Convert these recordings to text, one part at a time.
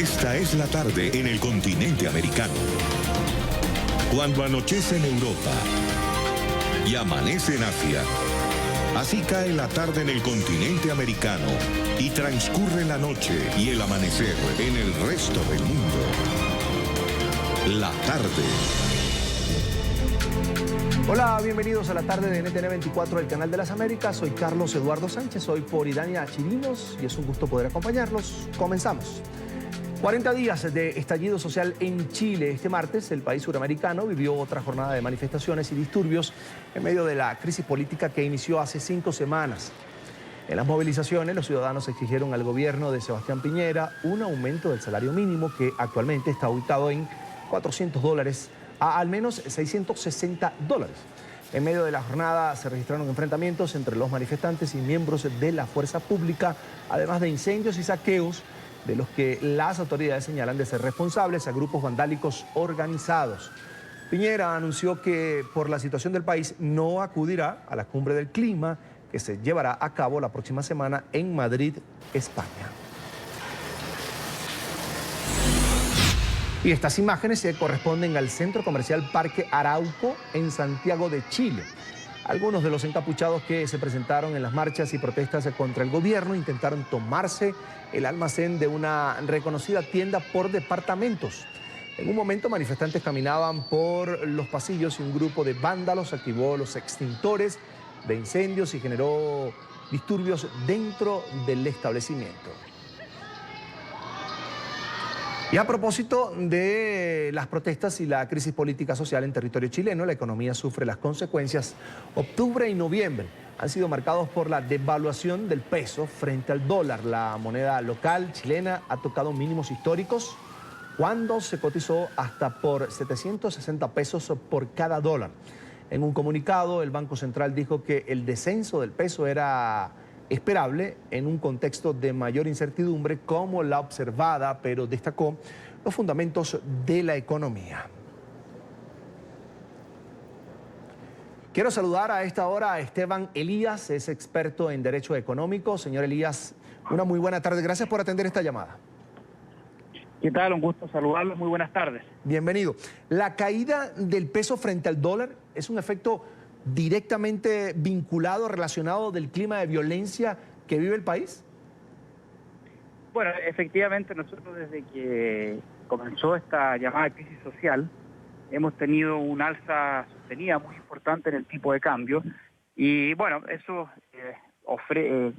Esta es la tarde en el continente americano. Cuando anochece en Europa y amanece en Asia, así cae la tarde en el continente americano y transcurre la noche y el amanecer en el resto del mundo. La tarde. Hola, bienvenidos a la tarde de NTN 24 del Canal de las Américas. Soy Carlos Eduardo Sánchez, hoy por Idania Chirinos y es un gusto poder acompañarlos. Comenzamos. 40 días de estallido social en Chile. Este martes, el país suramericano vivió otra jornada de manifestaciones y disturbios en medio de la crisis política que inició hace 5 semanas. En las movilizaciones, los ciudadanos exigieron al gobierno de Sebastián Piñera un aumento del salario mínimo que actualmente está ubicado en $400 a al menos $660. En medio de la jornada se registraron enfrentamientos entre los manifestantes y miembros de la fuerza pública, además de incendios y saqueos de los que las autoridades señalan de ser responsables a grupos vandálicos organizados. Piñera anunció que por la situación del país no acudirá a la cumbre del clima que se llevará a cabo la próxima semana en Madrid, España. Y estas imágenes se corresponden al centro comercial Parque Arauco en Santiago de Chile. Algunos de los encapuchados que se presentaron en las marchas y protestas contra el gobierno intentaron tomarse el almacén de una reconocida tienda por departamentos. En un momento, manifestantes caminaban por los pasillos y un grupo de vándalos activó los extintores de incendios y generó disturbios dentro del establecimiento. Y a propósito de las protestas y la crisis política social en territorio chileno, la economía sufre las consecuencias. Octubre y noviembre han sido marcados por la devaluación del peso frente al dólar. La moneda local chilena ha tocado mínimos históricos cuando se cotizó hasta por 760 pesos por cada dólar. En un comunicado, el Banco Central dijo que el descenso del peso era esperable en un contexto de mayor incertidumbre como la observada, pero destacó los fundamentos de la economía. Quiero saludar a esta hora a Esteban Elías, es experto en Derecho Económico. Señor Elías, una muy buena tarde. Gracias por atender esta llamada. ¿Qué tal? Un gusto saludarlos. Muy buenas tardes. Bienvenido. ¿La caída del peso frente al dólar es un efecto directamente vinculado, relacionado del clima de violencia que vive el país? Bueno, efectivamente nosotros desde que comenzó esta llamada crisis social hemos tenido un alza sostenida muy importante en el tipo de cambio y bueno, eso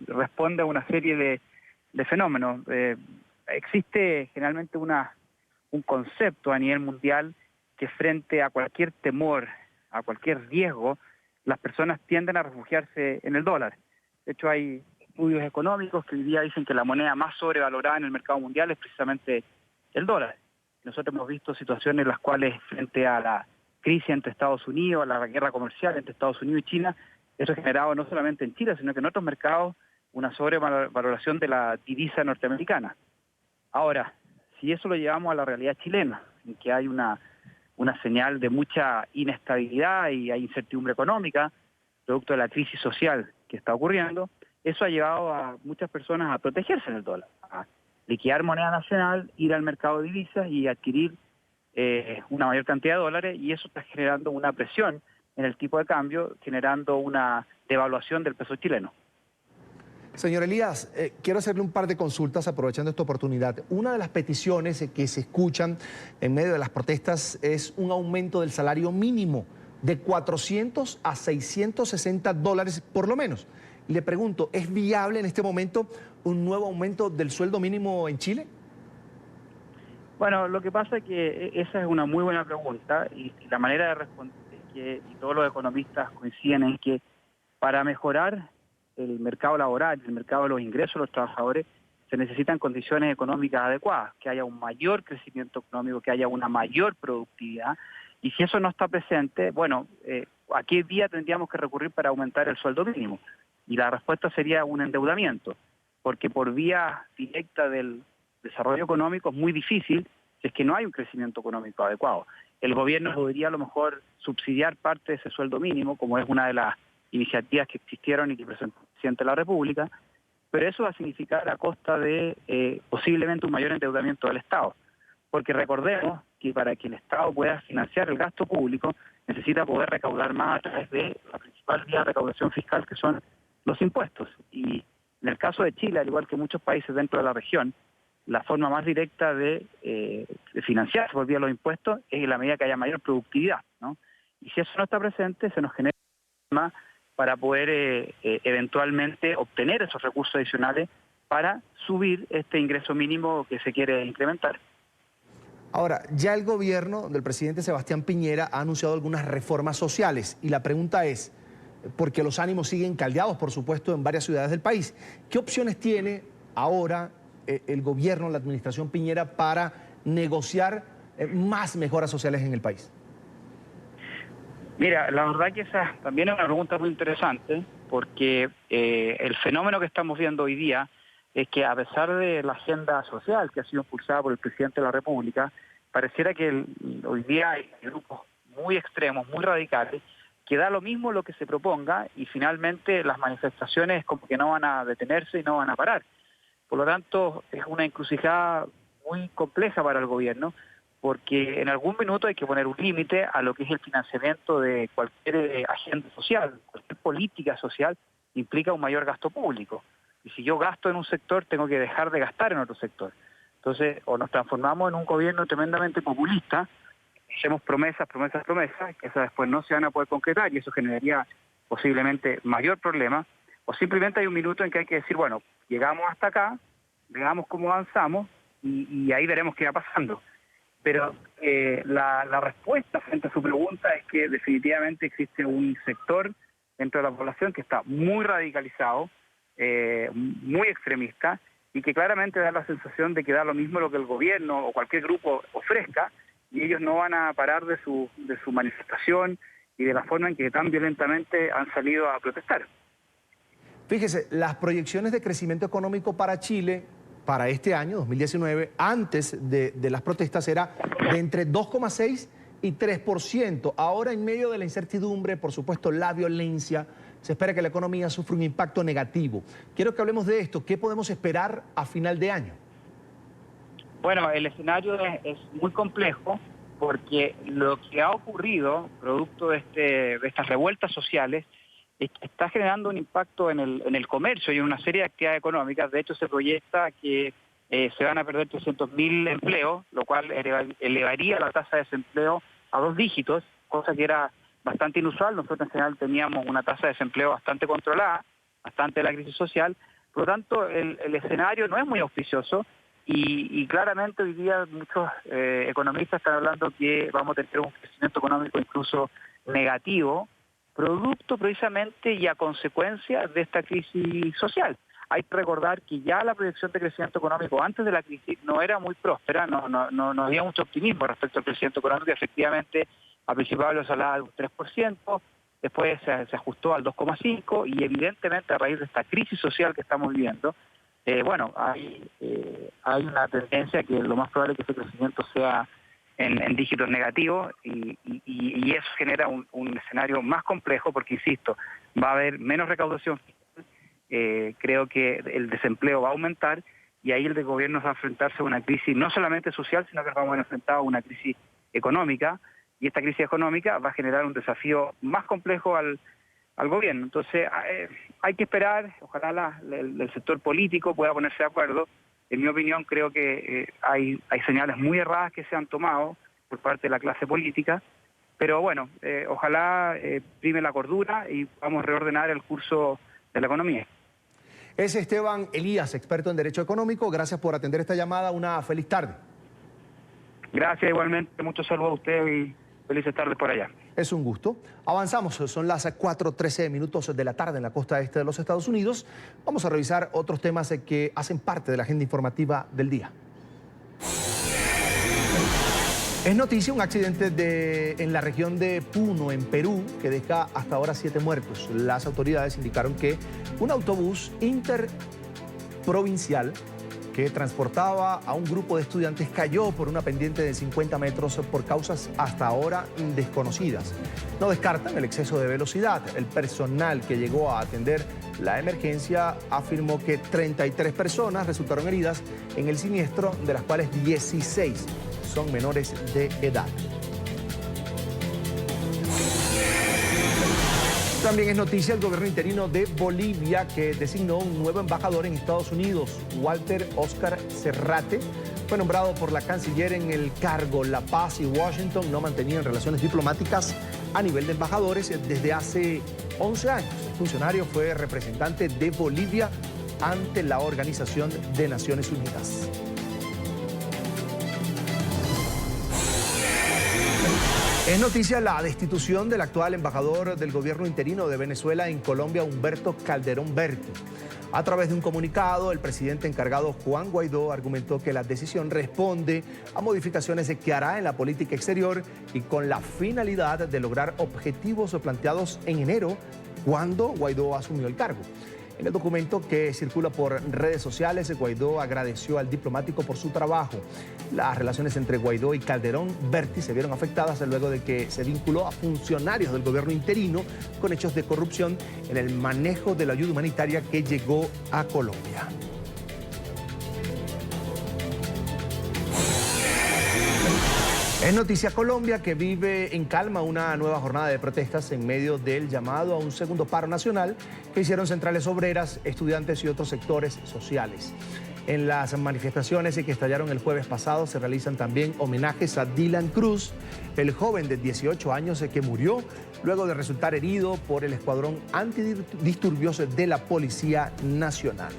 responde a una serie de fenómenos. Existe generalmente un concepto a nivel mundial que frente a cualquier temor, a cualquier riesgo, las personas tienden a refugiarse en el dólar. De hecho, hay estudios económicos que hoy día dicen que la moneda más sobrevalorada en el mercado mundial es precisamente el dólar. Nosotros hemos visto situaciones en las cuales frente a la crisis entre Estados Unidos, a la guerra comercial entre Estados Unidos y China, eso ha generado no solamente en Chile, sino que en otros mercados una sobrevaloración de la divisa norteamericana. Ahora, si eso lo llevamos a la realidad chilena, en que hay una señal de mucha inestabilidad y hay incertidumbre económica, producto de la crisis social que está ocurriendo, eso ha llevado a muchas personas a protegerse en el dólar, a liquidar moneda nacional, ir al mercado de divisas y adquirir una mayor cantidad de dólares, y eso está generando una presión en el tipo de cambio, generando una devaluación del peso chileno. Señor Elías, quiero hacerle un par de consultas aprovechando esta oportunidad. Una de las peticiones que se escuchan en medio de las protestas es un aumento del salario mínimo de $400 a $660 por lo menos. Le pregunto, ¿es viable en este momento un nuevo aumento del sueldo mínimo en Chile? Bueno, lo que pasa es que esa es una muy buena pregunta y la manera de responder es que, y todos los economistas coinciden en que para mejorar el mercado laboral, el mercado de los ingresos de los trabajadores, se necesitan condiciones económicas adecuadas, que haya un mayor crecimiento económico, que haya una mayor productividad, y si eso no está presente, bueno, ¿a qué vía tendríamos que recurrir para aumentar el sueldo mínimo? Y la respuesta sería un endeudamiento, porque por vía directa del desarrollo económico es muy difícil si es que no hay un crecimiento económico adecuado. El gobierno podría a lo mejor subsidiar parte de ese sueldo mínimo, como es una de las iniciativas que existieron y que presentó el presidente de la República, pero eso va a significar a costa de posiblemente un mayor endeudamiento del Estado. Porque recordemos que para que el Estado pueda financiar el gasto público, necesita poder recaudar más a través de la principal vía de recaudación fiscal, que son los impuestos. Y en el caso de Chile, al igual que muchos países dentro de la región, la forma más directa de financiarse por vía de los impuestos es en la medida que haya mayor productividad, ¿no? Y si eso no está presente, se nos genera un problema para poder eventualmente obtener esos recursos adicionales para subir este ingreso mínimo que se quiere incrementar. Ahora, ya el gobierno del presidente Sebastián Piñera ha anunciado algunas reformas sociales y la pregunta es, porque los ánimos siguen caldeados, por supuesto, en varias ciudades del país, ¿qué opciones tiene ahora el gobierno, la administración Piñera, para negociar más mejoras sociales en el país? Mira, la verdad que esa también es una pregunta muy interesante, porque el fenómeno que estamos viendo hoy día es que a pesar de la agenda social que ha sido impulsada por el presidente de la República, pareciera que hoy día hay grupos muy extremos, muy radicales, que da lo mismo lo que se proponga y finalmente las manifestaciones como que no van a detenerse y no van a parar. Por lo tanto, es una encrucijada muy compleja para el gobierno, porque en algún minuto hay que poner un límite a lo que es el financiamiento de cualquier agenda social, cualquier política social implica un mayor gasto público. Y si yo gasto en un sector, tengo que dejar de gastar en otro sector. Entonces, o nos transformamos en un gobierno tremendamente populista, hacemos promesas, que esas después no se van a poder concretar y eso generaría posiblemente mayor problema, o simplemente hay un minuto en que hay que decir, bueno, llegamos hasta acá, veamos cómo avanzamos y ahí veremos qué va pasando. Pero la respuesta frente a su pregunta es que definitivamente existe un sector dentro de la población que está muy radicalizado, muy extremista y que claramente da la sensación de que da lo mismo lo que el gobierno o cualquier grupo ofrezca y ellos no van a parar de su manifestación y de la forma en que tan violentamente han salido a protestar. Fíjese, las proyecciones de crecimiento económico para Chile para este año, 2019, antes de las protestas era de entre 2,6 y 3%. Ahora, en medio de la incertidumbre, por supuesto, la violencia, se espera que la economía sufra un impacto negativo. Quiero que hablemos de esto. ¿Qué podemos esperar a final de año? Bueno, el escenario es muy complejo porque lo que ha ocurrido, producto de estas revueltas sociales, está generando un impacto en el comercio y en una serie de actividades económicas. De hecho, se proyecta que se van a perder 300.000 empleos, lo cual elevaría la tasa de desempleo a 2 dígitos, cosa que era bastante inusual. Nosotros en general teníamos una tasa de desempleo bastante controlada, bastante de la crisis social. Por lo tanto, el escenario no es muy auspicioso y claramente hoy día muchos economistas están hablando que vamos a tener un crecimiento económico incluso negativo, producto precisamente y a consecuencia de esta crisis social. Hay que recordar que ya la proyección de crecimiento económico antes de la crisis no era muy próspera, no había mucho optimismo respecto al crecimiento económico. Efectivamente, a principios se hablaba de un 3%, después se ajustó al 2,5% y evidentemente a raíz de esta crisis social que estamos viviendo, hay una tendencia que lo más probable es que ese crecimiento sea en dígitos negativos y eso genera un escenario más complejo porque, insisto, va a haber menos recaudación fiscal, creo que el desempleo va a aumentar y ahí el gobierno va a enfrentarse a una crisis no solamente social, sino que vamos a enfrentar a una crisis económica y esta crisis económica va a generar un desafío más complejo al gobierno. Entonces hay que esperar, ojalá el sector político pueda ponerse de acuerdo. En mi opinión, creo que hay señales muy erradas que se han tomado por parte de la clase política, pero bueno, ojalá prime la cordura y vamos a reordenar el curso de la economía. Es Esteban Elías, experto en Derecho Económico. Gracias por atender esta llamada. Una feliz tarde. Gracias, igualmente. Muchos saludos a ustedes y felices tardes por allá. Es un gusto. Avanzamos, son las 4:13 minutos de la tarde en la costa este de los Estados Unidos. Vamos a revisar otros temas que hacen parte de la agenda informativa del día. Es noticia un accidente en la región de Puno, en Perú, que deja hasta ahora 7 muertos. Las autoridades indicaron que un autobús interprovincial que transportaba a un grupo de estudiantes cayó por una pendiente de 50 metros por causas hasta ahora desconocidas. No descartan el exceso de velocidad. El personal que llegó a atender la emergencia afirmó que 33 personas resultaron heridas en el siniestro, de las cuales 16 son menores de edad. También es noticia el gobierno interino de Bolivia, que designó un nuevo embajador en Estados Unidos. Walter Oscar Serrate fue nombrado por la canciller en el cargo. La Paz y Washington no mantenían relaciones diplomáticas a nivel de embajadores desde hace 11 años. El funcionario fue representante de Bolivia ante la Organización de Naciones Unidas. Es noticia la destitución del actual embajador del gobierno interino de Venezuela en Colombia, Humberto Calderón Berti. A través de un comunicado, el presidente encargado Juan Guaidó argumentó que la decisión responde a modificaciones que hará en la política exterior y con la finalidad de lograr objetivos planteados en enero, cuando Guaidó asumió el cargo. En el documento que circula por redes sociales, Guaidó agradeció al diplomático por su trabajo. Las relaciones entre Guaidó y Calderón Berti se vieron afectadas luego de que se vinculó a funcionarios del gobierno interino con hechos de corrupción en el manejo de la ayuda humanitaria que llegó a Colombia. Es noticia Colombia, que vive en calma una nueva jornada de protestas en medio del llamado a un segundo paro nacional que hicieron centrales obreras, estudiantes y otros sectores sociales. En las manifestaciones que estallaron el jueves pasado se realizan también homenajes a Dylan Cruz, el joven de 18 años que murió luego de resultar herido por el escuadrón antidisturbios de la Policía Nacional.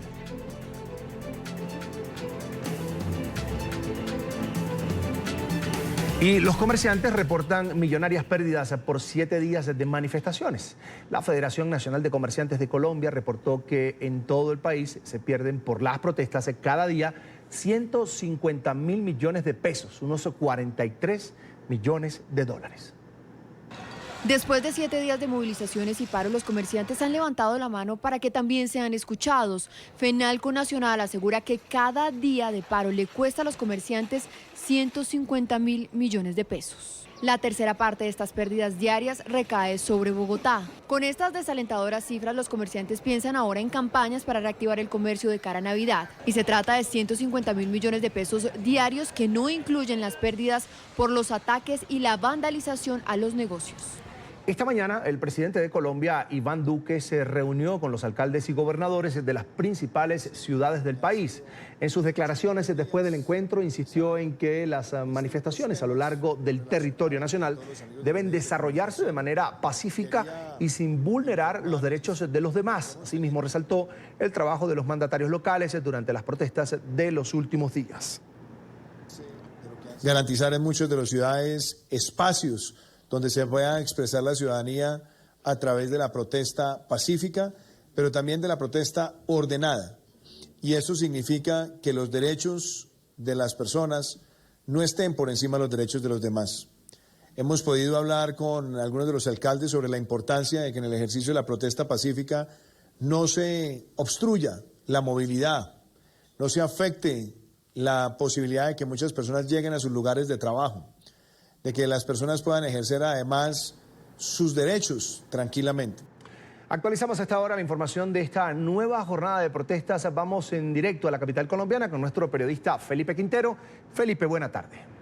Y los comerciantes reportan millonarias pérdidas por 7 días de manifestaciones. La Federación Nacional de Comerciantes de Colombia reportó que en todo el país se pierden por las protestas cada día 150.000 millones de pesos, unos 43 millones de dólares. Después de 7 días de movilizaciones y paro, los comerciantes han levantado la mano para que también sean escuchados. Fenalco Nacional asegura que cada día de paro le cuesta a los comerciantes 150.000 millones de pesos. La tercera parte de estas pérdidas diarias recae sobre Bogotá. Con estas desalentadoras cifras, los comerciantes piensan ahora en campañas para reactivar el comercio de cara a Navidad. Y se trata de 150.000 millones de pesos diarios que no incluyen las pérdidas por los ataques y la vandalización a los negocios. Esta mañana el presidente de Colombia, Iván Duque, se reunió con los alcaldes y gobernadores de las principales ciudades del país. En sus declaraciones después del encuentro insistió en que las manifestaciones a lo largo del territorio nacional deben desarrollarse de manera pacífica y sin vulnerar los derechos de los demás. Asimismo, resaltó el trabajo de los mandatarios locales durante las protestas de los últimos días. Garantizar en muchas de las ciudades espacios donde se pueda expresar la ciudadanía a través de la protesta pacífica, pero también de la protesta ordenada. Y eso significa que los derechos de las personas no estén por encima de los derechos de los demás. Hemos podido hablar con algunos de los alcaldes sobre la importancia de que en el ejercicio de la protesta pacífica no se obstruya la movilidad, no se afecte la posibilidad de que muchas personas lleguen a sus lugares de trabajo, de que las personas puedan ejercer además sus derechos tranquilamente. Actualizamos a esta hora la información de esta nueva jornada de protestas. Vamos en directo a la capital colombiana con nuestro periodista Felipe Quintero. Felipe, buena tarde.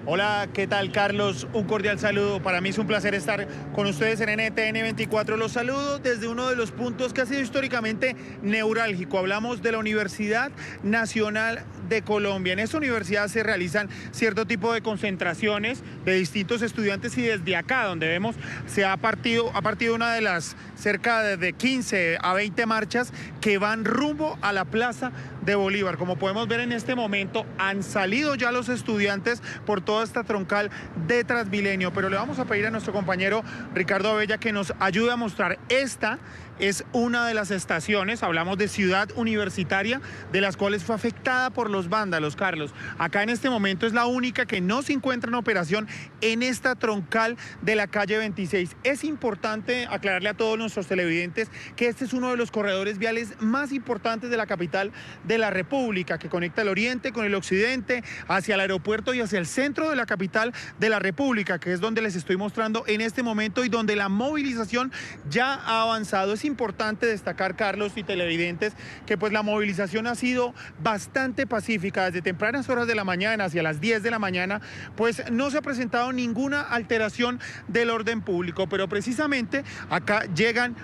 Hola, ¿qué tal, Carlos? Un cordial saludo. Para mí es un placer estar con ustedes en NTN 24. Los saludo desde uno de los puntos que ha sido históricamente neurálgico. Hablamos de la Universidad Nacional de Colombia. En esta universidad se realizan cierto tipo de concentraciones de distintos estudiantes y desde acá, donde vemos, se ha partido una de las cerca de 15 a 20 marchas que van rumbo a la Plaza de Bolívar. Como podemos ver en este momento, han salido ya los estudiantes por toda esta troncal de Transmilenio, pero le vamos a pedir a nuestro compañero Ricardo Abella que nos ayude a mostrar esta es una de las estaciones, hablamos de Ciudad Universitaria, de las cuales fue afectada por los vándalos, Carlos. Acá en este momento es la única que no se encuentra en operación en esta troncal de la calle 26. Es importante aclararle a todos nuestros televidentes que este es uno de los corredores viales más importantes de la capital de la República, que conecta el oriente con el occidente, hacia el aeropuerto y hacia el centro de la capital de la República, que es donde les estoy mostrando en este momento y donde la movilización ya ha avanzado. Es importante destacar, Carlos y televidentes, que pues la movilización ha sido bastante pacífica desde tempranas horas de la mañana hacia las 10 de la mañana, pues no se ha presentado ninguna alteración del orden público, pero precisamente acá llegan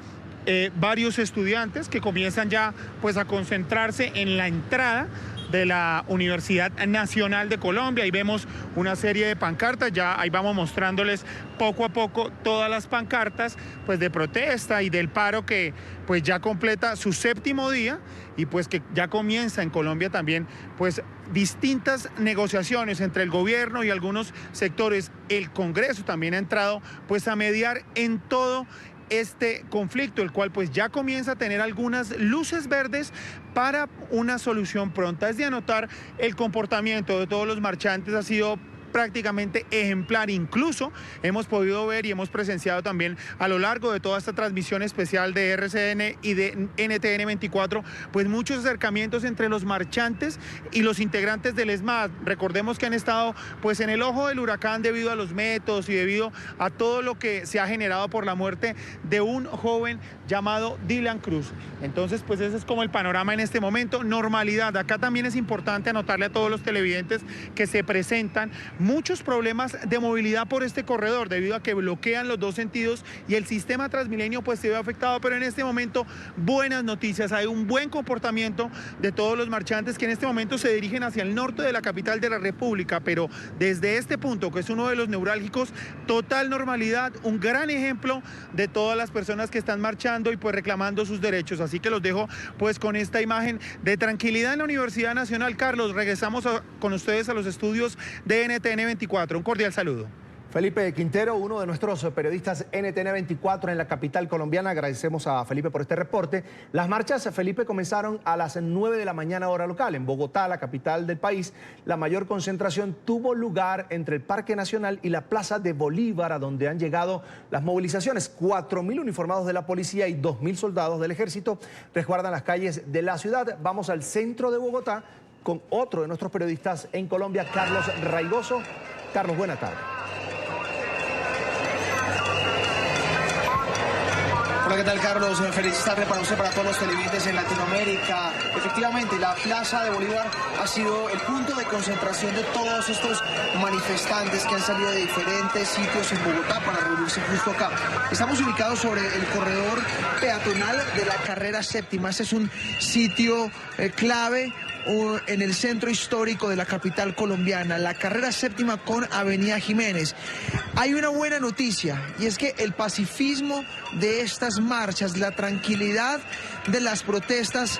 varios estudiantes que comienzan ya pues a concentrarse en la entrada de la Universidad Nacional de Colombia. Ahí vemos una serie de pancartas, ya ahí vamos mostrándoles poco a poco todas las pancartas pues de protesta y del paro que pues ya completa su 7º día y pues que ya comienza en Colombia también pues distintas negociaciones entre el gobierno y algunos sectores. El Congreso también ha entrado pues a mediar en todo este conflicto, el cual pues ya comienza a tener algunas luces verdes para una solución pronta. Es de anotar el comportamiento de todos los marchantes ha sido prácticamente ejemplar. Incluso hemos podido ver y hemos presenciado también a lo largo de toda esta transmisión especial de RCN y de NTN 24, pues muchos acercamientos entre los marchantes y los integrantes del ESMAD. Recordemos que han estado pues en el ojo del huracán debido a los métodos y debido a todo lo que se ha generado por la muerte de un joven llamado Dylan Cruz. Entonces pues ese es como el panorama en este momento. Normalidad. Acá también es importante anotarle a todos los televidentes que se presentan muchos problemas de movilidad por este corredor debido a que bloquean los dos sentidos y el sistema Transmilenio pues se ve afectado, pero en este momento buenas noticias, hay un buen comportamiento de todos los marchantes que en este momento se dirigen hacia el norte de la capital de la República, pero desde este punto que es uno de los neurálgicos, total normalidad, un gran ejemplo de todas las personas que están marchando y pues reclamando sus derechos. Así que los dejo pues con esta imagen de tranquilidad en la Universidad Nacional. Carlos, regresamos con ustedes a los estudios de NTN 24. Un cordial saludo. Felipe Quintero, uno de nuestros periodistas NTN 24 en la capital colombiana. Agradecemos a Felipe por este reporte. Las marchas, Felipe, comenzaron a las 9 de la mañana hora local. En Bogotá, la capital del país, la mayor concentración tuvo lugar entre el Parque Nacional y la Plaza de Bolívar, a donde han llegado las movilizaciones. 4.000 uniformados de la policía y 2.000 soldados del ejército resguardan las calles de la ciudad. Vamos al centro de Bogotá con otro de nuestros periodistas en Colombia, Carlos Raigoso. Carlos, buena tarde. Hola, ¿qué tal, Carlos? Feliz tarde para usted, para todos los televidentes en Latinoamérica. Efectivamente, la Plaza de Bolívar ha sido el punto de concentración de todos estos manifestantes que han salido de diferentes sitios en Bogotá para reunirse justo acá. Estamos ubicados sobre el corredor peatonal de la carrera 7ª. Este es un sitio clave en el centro histórico de la capital colombiana, la carrera 7ª con Avenida Jiménez. Hay una buena noticia y es que el pacifismo de estas marchas, la tranquilidad de las protestas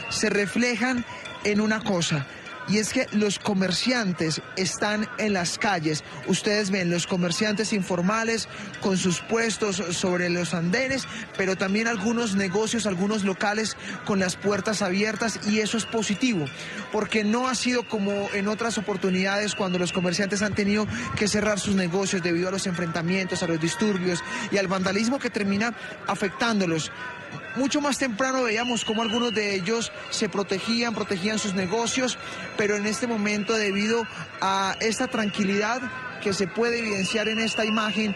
se reflejan en una cosa. Y es que los comerciantes están en las calles. Ustedes ven los comerciantes informales con sus puestos sobre los andenes, pero también algunos negocios, algunos locales con las puertas abiertas, y eso es positivo, porque no ha sido como en otras oportunidades cuando los comerciantes han tenido que cerrar sus negocios debido a los enfrentamientos, a los disturbios y al vandalismo que termina afectándolos. Mucho más temprano veíamos cómo algunos de ellos se protegían sus negocios, pero en este momento, debido a esta tranquilidad que se puede evidenciar en esta imagen,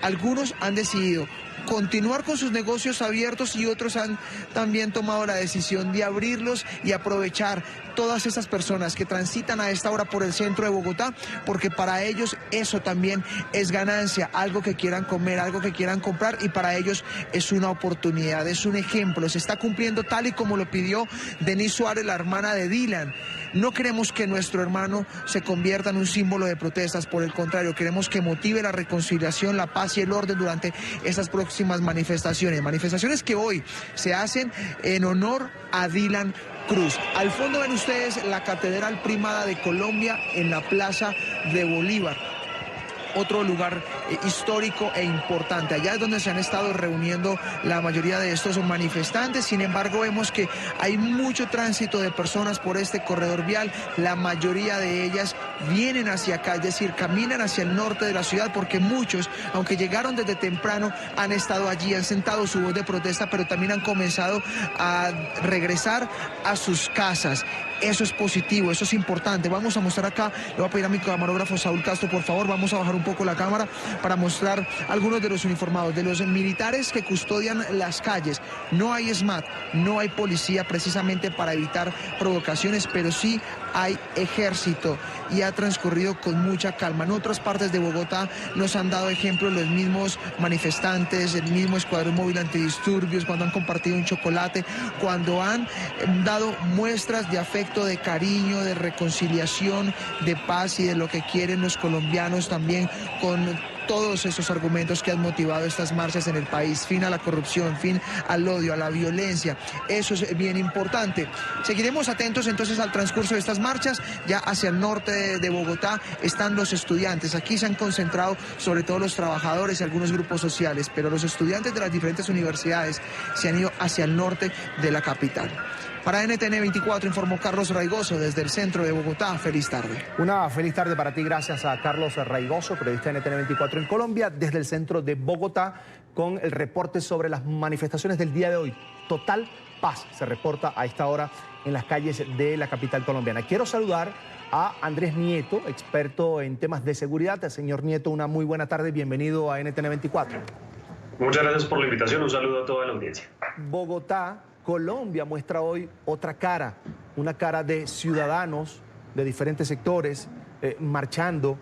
algunos han decidido continuar con sus negocios abiertos y otros han también tomado la decisión de abrirlos y aprovechar todas estas personas que transitan a esta hora por el centro de Bogotá, porque para ellos eso también es ganancia, algo que quieran comer, algo que quieran comprar, y para ellos es una oportunidad, es un ejemplo. Se está cumpliendo tal y como lo pidió Denise Suárez, la hermana de Dylan. No queremos que nuestro hermano se convierta en un símbolo de protestas, por el contrario, queremos que motive la reconciliación, la paz y el orden durante estas próximas manifestaciones que hoy se hacen en honor a Dylan Cruz. Al fondo ven ustedes la Catedral Primada de Colombia en la Plaza de Bolívar. otro lugar histórico e importante. Allá es donde se han estado reuniendo la mayoría de estos manifestantes. Sin embargo, vemos que hay mucho tránsito de personas por este corredor vial. La mayoría de ellas vienen hacia acá, es decir, caminan hacia el norte de la ciudad, porque muchos, aunque llegaron desde temprano, han estado allí, han sentado su voz de protesta, pero también han comenzado a regresar a sus casas. Eso es positivo, eso es importante. Vamos a mostrar acá, le voy a pedir a mi camarógrafo Saúl Castro, por favor, vamos a bajar un poco la cámara para mostrar algunos de los uniformados, de los militares que custodian las calles. No hay SMAT, no hay policía precisamente para evitar provocaciones, pero sí hay ejército y ha transcurrido con mucha calma. En otras partes de Bogotá nos han dado ejemplos los mismos manifestantes, el mismo escuadrón móvil antidisturbios, cuando han compartido un chocolate, cuando han dado muestras de afecto, de cariño, de reconciliación, de paz y de lo que quieren los colombianos también, con todos esos argumentos que han motivado estas marchas en el país: fin a la corrupción, fin al odio, a la violencia. Eso es bien importante. Seguiremos atentos entonces al transcurso de estas marchas. Ya hacia el norte de Bogotá están los estudiantes. Aquí se han concentrado sobre todo los trabajadores y algunos grupos sociales, pero los estudiantes de las diferentes universidades se han ido hacia el norte de la capital. Para NTN 24 informó Carlos Raigoso desde el centro de Bogotá. Feliz tarde. Una feliz tarde para ti, gracias a Carlos Raigoso, periodista de NTN 24 en Colombia, desde el centro de Bogotá, con el reporte sobre las manifestaciones del día de hoy. Total paz se reporta a esta hora en las calles de la capital colombiana. Quiero saludar a Andrés Nieto, experto en temas de seguridad. Señor Nieto, una muy buena tarde, bienvenido a NTN 24. Muchas gracias por la invitación, un saludo a toda la audiencia. Bogotá, Colombia muestra hoy otra cara, una cara de ciudadanos de diferentes sectores marchando,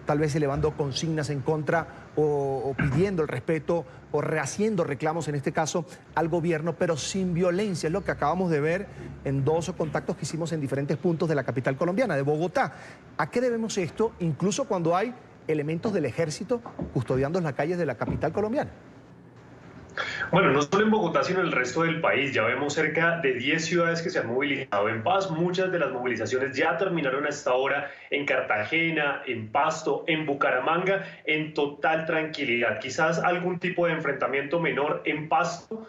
tal vez elevando consignas en contra o pidiendo el respeto o rehaciendo reclamos, en este caso, al gobierno, pero sin violencia. Es lo que acabamos de ver en dos contactos que hicimos en diferentes puntos de la capital colombiana, de Bogotá. ¿A qué debemos esto, incluso cuando hay elementos del ejército custodiando las calles de la capital colombiana? Bueno, no solo en Bogotá, sino en el resto del país. Ya vemos cerca de 10 ciudades que se han movilizado en paz. Muchas de las movilizaciones ya terminaron a esta hora en Cartagena, en Pasto, en Bucaramanga, en total tranquilidad. Quizás algún tipo de enfrentamiento menor en Pasto,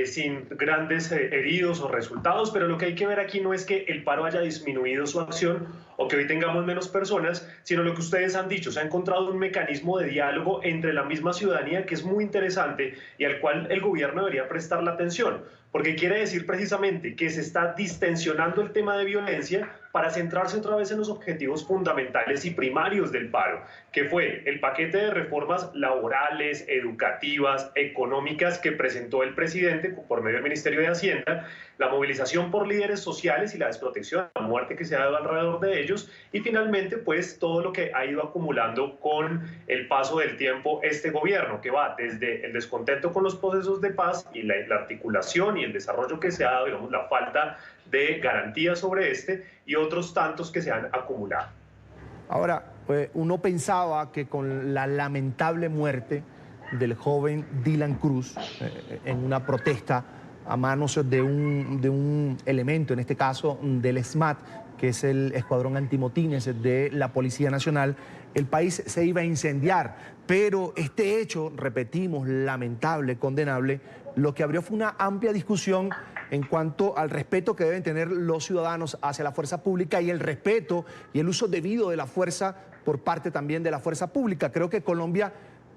sin grandes heridos o resultados, pero lo que hay que ver aquí no es que el paro haya disminuido su acción o que hoy tengamos menos personas, sino lo que ustedes han dicho: se ha encontrado un mecanismo de diálogo entre la misma ciudadanía que es muy interesante y al cual el gobierno debería prestar la atención, porque quiere decir precisamente que se está distensionando el tema de violencia para centrarse otra vez en los objetivos fundamentales y primarios del paro, que fue el paquete de reformas laborales, educativas, económicas que presentó el presidente por medio del Ministerio de Hacienda, la movilización por líderes sociales y la desprotección, la muerte que se ha dado alrededor de ellos, y finalmente pues todo lo que ha ido acumulando con el paso del tiempo este gobierno, que va desde el descontento con los procesos de paz y la articulación y el desarrollo que se ha dado, digamos, la falta de garantías sobre este y otros tantos que se han acumulado. Ahora, uno pensaba que con la lamentable muerte del joven Dylan Cruz en una protesta a manos de un elemento, en este caso del SMAT, que es el Escuadrón Antimotines de la Policía Nacional, el país se iba a incendiar. Pero este hecho, repetimos, lamentable, condenable, lo que abrió fue una amplia discusión en cuanto al respeto que deben tener los ciudadanos hacia la fuerza pública y el respeto y el uso debido de la fuerza por parte también de la fuerza pública. Creo que Colombia,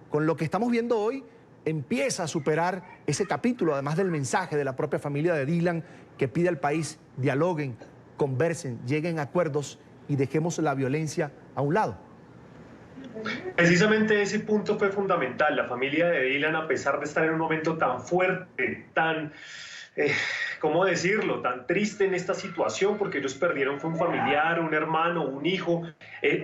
con lo que estamos viendo hoy, empieza a superar ese capítulo, además del mensaje de la propia familia de Dylan, que pide al país: dialoguen, conversen, lleguen a acuerdos y dejemos la violencia a un lado. Precisamente ese punto fue fundamental. La familia de Dylan, a pesar de estar en un momento tan fuerte, tan, ¿cómo decirlo?, tan triste en esta situación, porque ellos perdieron fue un familiar, un hermano, un hijo,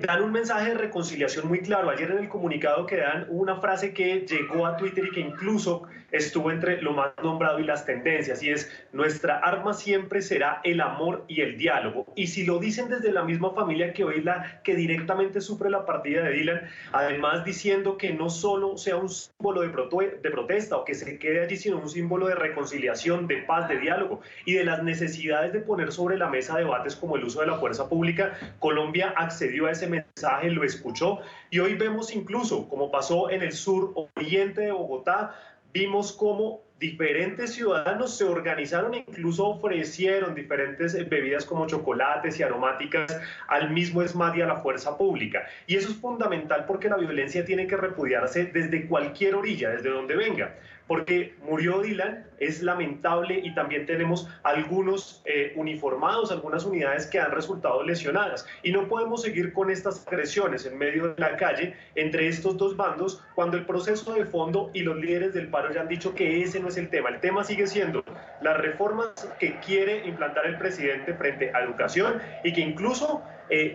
dan un mensaje de reconciliación muy claro. Ayer en el comunicado que dan hubo una frase que llegó a Twitter y que incluso estuvo entre lo más nombrado y las tendencias, y es: nuestra arma siempre será el amor y el diálogo. Y si lo dicen desde la misma familia que hoy la que directamente sufre la partida de Dylan, además diciendo que no solo sea un símbolo de protesta o que se quede allí, sino un símbolo de reconciliación, de paz, de diálogo y de las necesidades de poner sobre la mesa debates como el uso de la fuerza pública. Colombia accedió a ese mensaje, lo escuchó y hoy vemos incluso, como pasó en el sur oriente de Bogotá, vimos cómo diferentes ciudadanos se organizaron e incluso ofrecieron diferentes bebidas como chocolates y aromáticas al mismo ESMAD y a la fuerza pública. Y eso es fundamental porque la violencia tiene que repudiarse desde cualquier orilla, desde donde venga. Porque murió Dylan, es lamentable, y también tenemos algunos uniformados, algunas unidades que han resultado lesionadas. Y no podemos seguir con estas agresiones en medio de la calle entre estos dos bandos cuando el proceso de fondo y los líderes del paro ya han dicho que ese no es el tema. El tema sigue siendo las reformas que quiere implantar el presidente frente a educación y que incluso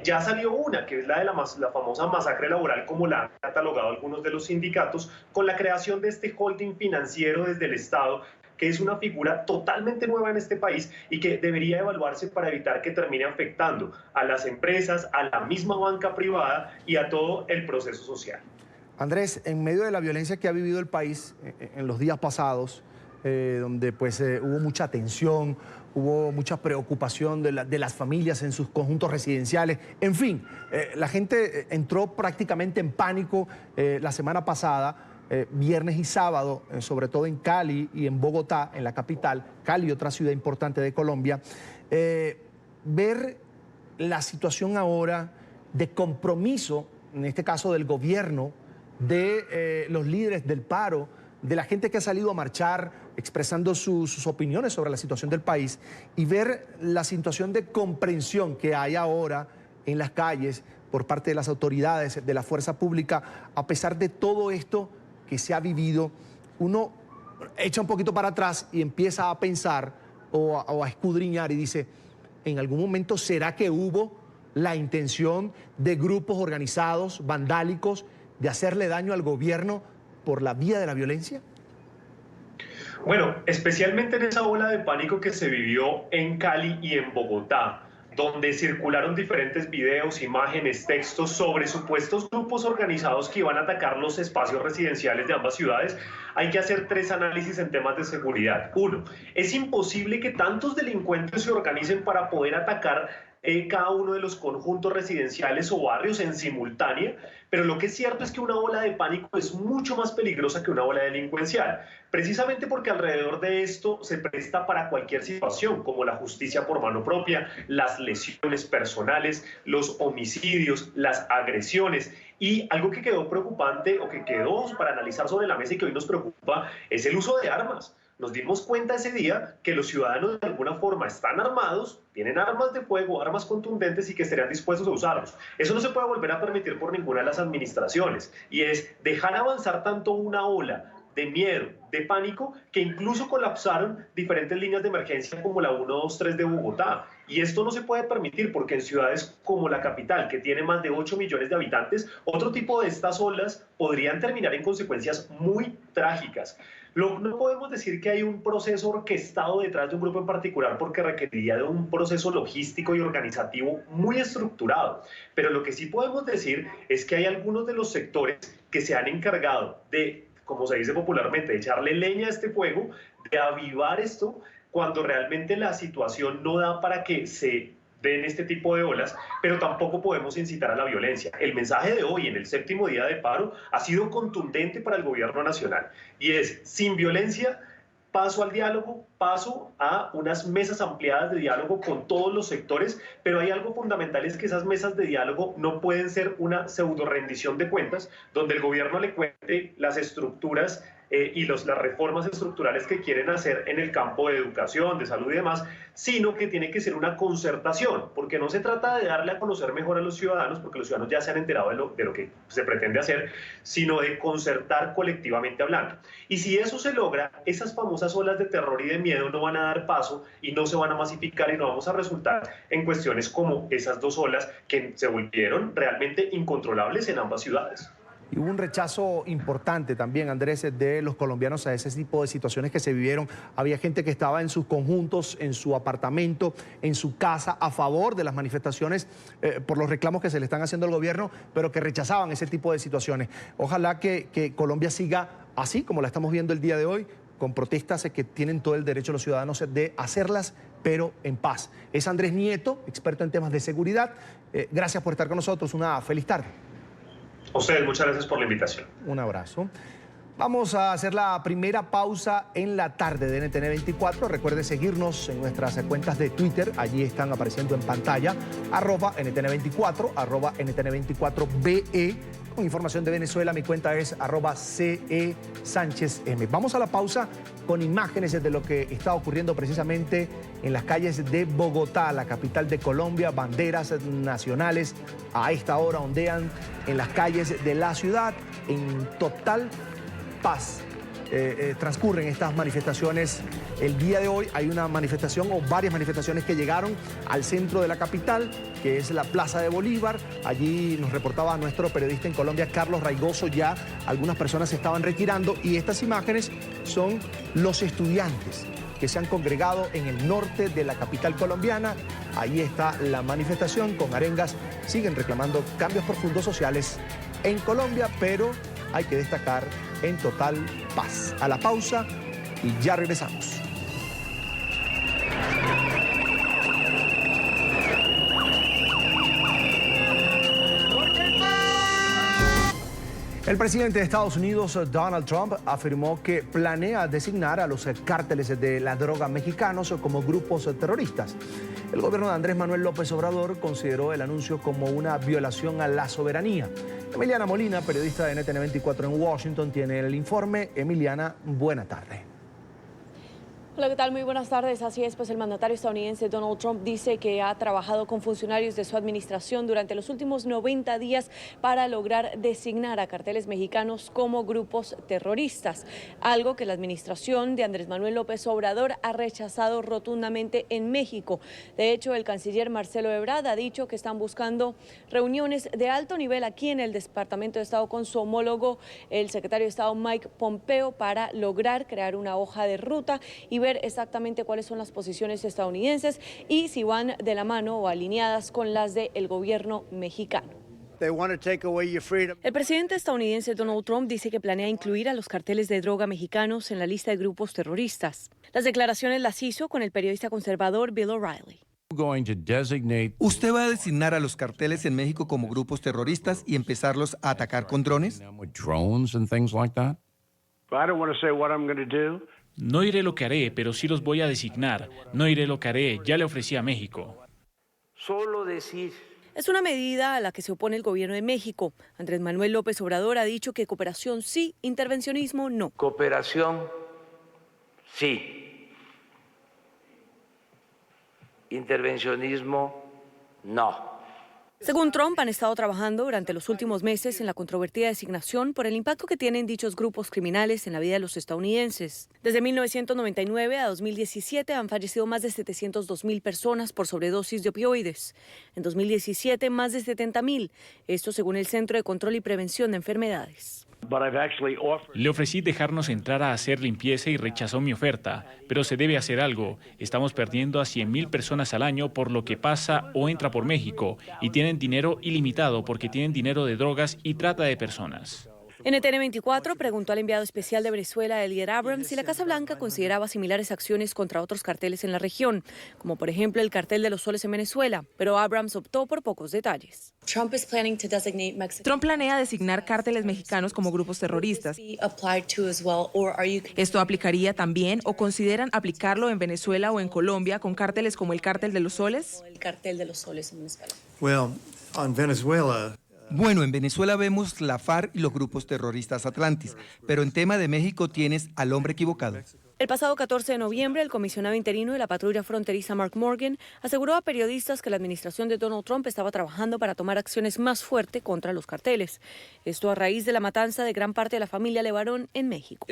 ya salió una, que es la de la famosa masacre laboral, como la han catalogado algunos de los sindicatos, con la creación de este holding financiero desde el Estado, que es una figura totalmente nueva en este país y que debería evaluarse para evitar que termine afectando a las empresas, a la misma banca privada y a todo el proceso social. Andrés, en medio de la violencia que ha vivido el país en los días pasados, donde pues hubo mucha tensión, hubo mucha preocupación de las familias en sus conjuntos residenciales, en fin, la gente entró prácticamente en pánico la semana pasada, viernes y sábado, sobre todo en Cali y en Bogotá, en la capital, Cali, otra ciudad importante de Colombia. Ver la situación ahora de compromiso, en este caso del gobierno, de los líderes del paro, de la gente que ha salido a marchar expresando sus opiniones sobre la situación del país, y ver la situación de comprensión que hay ahora en las calles por parte de las autoridades, de la fuerza pública, a pesar de todo esto que se ha vivido. Uno echa un poquito para atrás y empieza a pensar o a escudriñar y dice, ¿en algún momento será que hubo la intención de grupos organizados, vandálicos, de hacerle daño al gobierno por la vía de la violencia? Bueno, especialmente en esa ola de pánico que se vivió en Cali y en Bogotá, donde circularon diferentes videos, imágenes, textos sobre supuestos grupos organizados que iban a atacar los espacios residenciales de ambas ciudades, hay que hacer tres análisis en temas de seguridad. Uno, es imposible que tantos delincuentes se organicen para poder atacar cada uno de los conjuntos residenciales o barrios en simultánea, pero lo que es cierto es que una ola de pánico es mucho más peligrosa que una ola delincuencial, precisamente porque alrededor de esto se presta para cualquier situación, como la justicia por mano propia, las lesiones personales, los homicidios, las agresiones. Y algo que quedó preocupante o que quedó para analizar sobre la mesa y que hoy nos preocupa es el uso de armas. Nos dimos cuenta ese día que los ciudadanos de alguna forma están armados, tienen armas de fuego, armas contundentes y que estarían dispuestos a usarlos. Eso no se puede volver a permitir por ninguna de las administraciones, y es dejar avanzar tanto una ola de miedo, de pánico, que incluso colapsaron diferentes líneas de emergencia como la 123 de Bogotá. Y esto no se puede permitir porque en ciudades como la capital, que tiene más de 8 millones de habitantes, otro tipo de estas olas podrían terminar en consecuencias muy trágicas. No podemos decir que hay un proceso orquestado detrás de un grupo en particular porque requeriría de un proceso logístico y organizativo muy estructurado. Pero lo que sí podemos decir es que hay algunos de los sectores que se han encargado de, como se dice popularmente, de echarle leña a este fuego, de avivar esto, cuando realmente la situación no da para que se den este tipo de olas, pero tampoco podemos incitar a la violencia. El mensaje de hoy, en el 7º día de paro, ha sido contundente para el gobierno nacional, y es: sin violencia, paso al diálogo, paso a unas mesas ampliadas de diálogo con todos los sectores, pero hay algo fundamental, es que esas mesas de diálogo no pueden ser una pseudo rendición de cuentas, donde el gobierno le cuente las estructuras y las reformas estructurales que quieren hacer en el campo de educación, de salud y demás, sino que tiene que ser una concertación, porque no se trata de darle a conocer mejor a los ciudadanos, porque los ciudadanos ya se han enterado de lo que se pretende hacer, sino de concertar colectivamente hablando. Y si eso se logra, esas famosas olas de terror y de miedo no van a dar paso y no se van a masificar, y no vamos a resultar en cuestiones como esas dos olas que se volvieron realmente incontrolables en ambas ciudades. Y hubo un rechazo importante también, Andrés, de los colombianos a ese tipo de situaciones que se vivieron. Había gente que estaba en sus conjuntos, en su apartamento, en su casa, a favor de las manifestaciones por los reclamos que se le están haciendo al gobierno, pero que rechazaban ese tipo de situaciones. Ojalá que Colombia siga así, como la estamos viendo el día de hoy, con protestas que tienen todo el derecho los ciudadanos de hacerlas, pero en paz. Es Andrés Nieto, experto en temas de seguridad. Gracias por estar con nosotros. Una feliz tarde. A ustedes, muchas gracias por la invitación. Un abrazo. Vamos a hacer la primera pausa en la tarde de NTN 24. Recuerde seguirnos en nuestras cuentas de Twitter. Allí están apareciendo en pantalla, @NTN24, @NTN24BE. Con información de Venezuela, mi cuenta es @CE Sánchez M. Vamos a la pausa con imágenes de lo que está ocurriendo precisamente en las calles de Bogotá, la capital de Colombia. Banderas nacionales a esta hora ondean en las calles de la ciudad en total paz. Transcurren estas manifestaciones el día de hoy. Hay una manifestación o varias manifestaciones que llegaron al centro de la capital, que es la Plaza de Bolívar. Allí nos reportaba nuestro periodista en Colombia, Carlos Raigoso, ya algunas personas se estaban retirando y estas imágenes son los estudiantes que se han congregado en el norte de la capital colombiana. Ahí está la manifestación con arengas. Siguen reclamando cambios profundos sociales en Colombia, pero hay que destacar en total paz. A la pausa y ya regresamos. El presidente de Estados Unidos, Donald Trump, afirmó que planea designar a los cárteles de la droga mexicanos como grupos terroristas. El gobierno de Andrés Manuel López Obrador consideró el anuncio como una violación a la soberanía. Emiliana Molina, periodista de NTN 24 en Washington, tiene el informe. Emiliana, buena tarde. Hola, ¿qué tal? Muy buenas tardes. Así es, pues el mandatario estadounidense Donald Trump dice que ha trabajado con funcionarios de su administración durante los últimos 90 días para lograr designar a carteles mexicanos como grupos terroristas, algo que la administración de Andrés Manuel López Obrador ha rechazado rotundamente en México. De hecho, el canciller Marcelo Ebrard ha dicho que están buscando reuniones de alto nivel aquí en el Departamento de Estado con su homólogo, el secretario de Estado Mike Pompeo, para lograr crear una hoja de ruta y ver exactamente cuáles son las posiciones estadounidenses y si van de la mano o alineadas con las del gobierno mexicano. El presidente estadounidense Donald Trump dice que planea incluir a los carteles de droga mexicanos en la lista de grupos terroristas. Las declaraciones las hizo con el periodista conservador Bill O'Reilly. ¿Usted va a designar a los carteles en México como grupos terroristas y empezarlos a atacar con drones? No diré lo que haré, pero sí los voy a designar. No diré lo que haré, ya le ofrecí a México. Solo decir. Es una medida a la que se opone el gobierno de México. Andrés Manuel López Obrador ha dicho que cooperación sí, intervencionismo no. Cooperación sí. Intervencionismo no. Según Trump, han estado trabajando durante los últimos meses en la controvertida designación por el impacto que tienen dichos grupos criminales en la vida de los estadounidenses. Desde 1999 a 2017 han fallecido más de 702.000 personas por sobredosis de opioides. En 2017, más de 70.000. Esto según el Centro de Control y Prevención de Enfermedades. Le ofrecí dejarnos entrar a hacer limpieza y rechazó mi oferta, pero se debe hacer algo. Estamos perdiendo a 100.000 personas al año por lo que pasa o entra por México y tienen dinero ilimitado porque tienen dinero de drogas y trata de personas. NTN 24 preguntó al enviado especial de Venezuela, Elliot Abrams, si la Casa Blanca consideraba similares acciones contra otros carteles en la región, como por ejemplo el cartel de los soles en Venezuela, pero Abrams optó por pocos detalles. Trump planea designar cárteles mexicanos como grupos terroristas. ¿Esto aplicaría también o consideran aplicarlo en Venezuela o en Colombia con cárteles como el cártel de los soles? El cartel de los soles en Venezuela. Bueno, en Venezuela vemos la FARC y los grupos terroristas Atlantis, pero en tema de México tienes al hombre equivocado. El pasado 14 de noviembre, el comisionado interino de la patrulla fronteriza Mark Morgan aseguró a periodistas que la administración de Donald Trump estaba trabajando para tomar acciones más fuertes contra los carteles. Esto a raíz de la matanza de gran parte de la familia Levarón en México.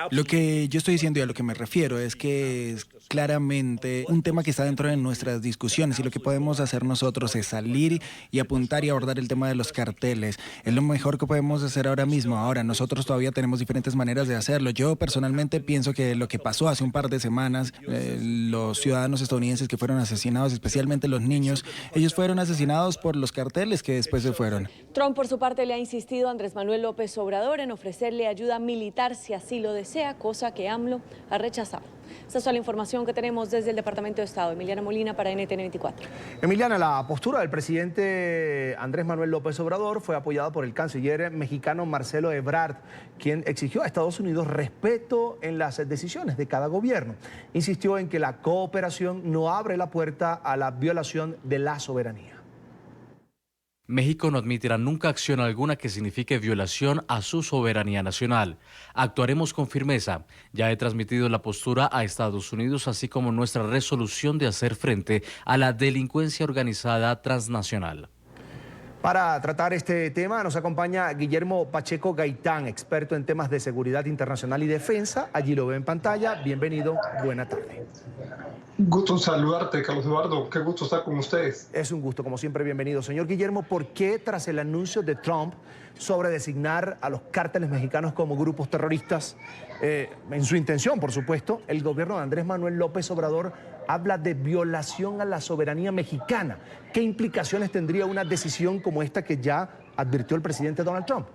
Lo que yo estoy diciendo y a lo que me refiero es que es claramente un tema que está dentro de nuestras discusiones y lo que podemos hacer nosotros es salir y apuntar y abordar el tema de los carteles. Es lo mejor que podemos hacer ahora mismo. Ahora, nosotros todavía tenemos diferentes maneras de hacerlo. Yo personalmente pienso que porque lo que pasó hace un par de semanas, los ciudadanos estadounidenses que fueron asesinados, especialmente los niños, ellos fueron asesinados por los carteles que después se fueron. Trump, por su parte, le ha insistido a Andrés Manuel López Obrador en ofrecerle ayuda militar si así lo desea, cosa que AMLO ha rechazado. Esta es toda la información que tenemos desde el Departamento de Estado. Emiliana Molina para NTN 24. Emiliana, la postura del presidente Andrés Manuel López Obrador fue apoyada por el canciller mexicano Marcelo Ebrard, quien exigió a Estados Unidos respeto en las decisiones de cada gobierno. Insistió en que la cooperación no abre la puerta a la violación de la soberanía. México no admitirá nunca acción alguna que signifique violación a su soberanía nacional. Actuaremos con firmeza. Ya he transmitido la postura a Estados Unidos, así como nuestra resolución de hacer frente a la delincuencia organizada transnacional. Para tratar este tema nos acompaña Guillermo Pacheco Gaitán, experto en temas de seguridad internacional y defensa. Allí lo ve en pantalla. Bienvenido, buena tarde. Gusto en saludarte, Carlos Eduardo. Qué gusto estar con ustedes. Es un gusto, como siempre, bienvenido. Señor Guillermo, ¿por qué tras el anuncio de Trump sobre designar a los cárteles mexicanos como grupos terroristas, en su intención, por supuesto, el gobierno de Andrés Manuel López Obrador habla de violación a la soberanía mexicana? ¿Qué implicaciones tendría una decisión como esta que ya advirtió el presidente Donald Trump?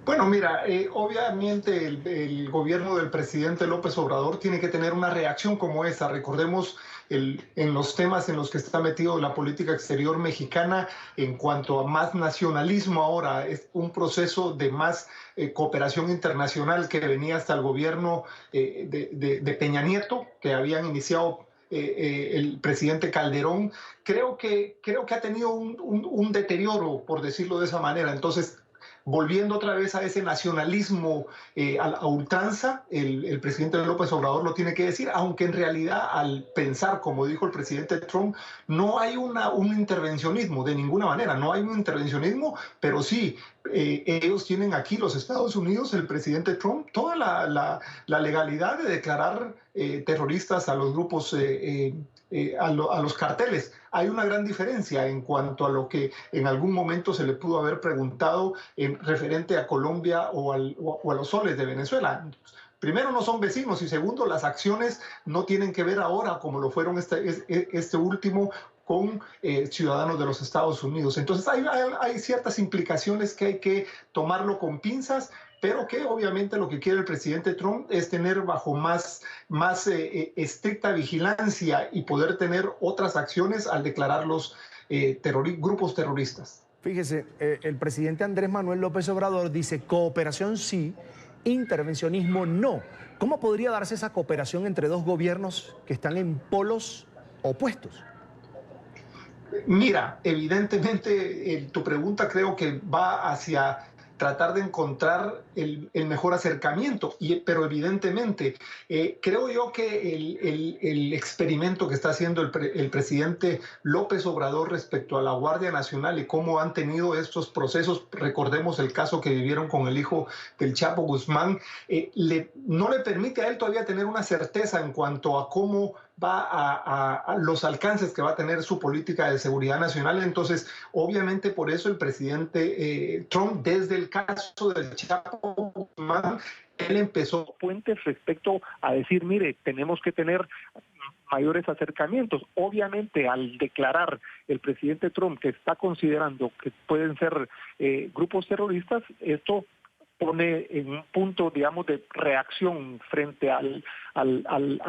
Bueno, mira, obviamente el gobierno del presidente López Obrador tiene que tener una reacción como esa. Recordemos en los temas en los que está metido la política exterior mexicana en cuanto a más nacionalismo ahora, es un proceso de más cooperación internacional que venía hasta el gobierno de Peña Nieto, que habían iniciado el presidente Calderón. Creo que ha tenido un deterioro, por decirlo de esa manera. Entonces, volviendo otra vez a ese nacionalismo a ultranza, el presidente López Obrador lo tiene que decir, aunque en realidad al pensar, como dijo el presidente Trump, no hay un intervencionismo, de ninguna manera, no hay un intervencionismo, pero sí, ellos tienen aquí, los Estados Unidos, el presidente Trump, toda la legalidad de declarar terroristas a los grupos, a los carteles. Hay una gran diferencia en cuanto a lo que en algún momento se le pudo haber preguntado referente a Colombia o a los soles de Venezuela. Primero, no son vecinos, y segundo, las acciones no tienen que ver ahora, como lo fueron este último, con ciudadanos de los Estados Unidos. Entonces hay ciertas implicaciones que hay que tomarlo con pinzas, pero que obviamente lo que quiere el presidente Trump es tener bajo más estricta vigilancia y poder tener otras acciones al declarar los grupos terroristas. Fíjese, el presidente Andrés Manuel López Obrador dice cooperación sí, intervencionismo no. ¿Cómo podría darse esa cooperación entre dos gobiernos que están en polos opuestos? Mira, evidentemente tu pregunta creo que va hacia tratar de encontrar el mejor acercamiento, pero evidentemente creo yo que el experimento que está haciendo el presidente López Obrador respecto a la Guardia Nacional y cómo han tenido estos procesos, recordemos el caso que vivieron con el hijo del Chapo Guzmán, no le permite a él todavía tener una certeza en cuanto a cómo va a los alcances que va a tener su política de seguridad nacional. Entonces, obviamente por eso el presidente Trump, desde el caso del Chapo Guzmán, él empezó puentes respecto a decir, mire, tenemos que tener mayores acercamientos. Obviamente, al declarar el presidente Trump que está considerando que pueden ser grupos terroristas, esto pone en un punto, digamos, de reacción frente a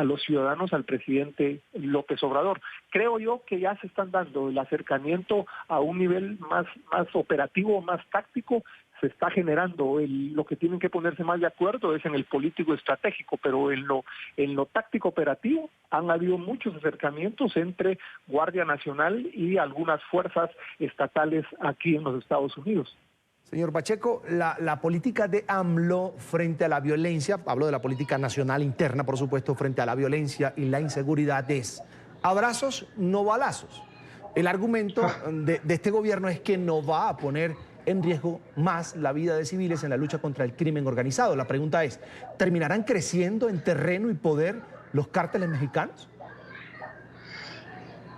los ciudadanos al presidente López Obrador. Creo yo que ya se están dando el acercamiento a un nivel más operativo, más táctico. Se está generando, lo que tienen que ponerse más de acuerdo es en el político estratégico, pero en lo táctico operativo han habido muchos acercamientos entre Guardia Nacional y algunas fuerzas estatales aquí en los Estados Unidos. Señor Pacheco, la política de AMLO frente a la violencia, hablo de la política nacional interna, por supuesto, frente a la violencia y la inseguridad es abrazos, no balazos. El argumento de este gobierno es que no va a poner en riesgo más la vida de civiles en la lucha contra el crimen organizado. La pregunta es, ¿terminarán creciendo en terreno y poder los cárteles mexicanos?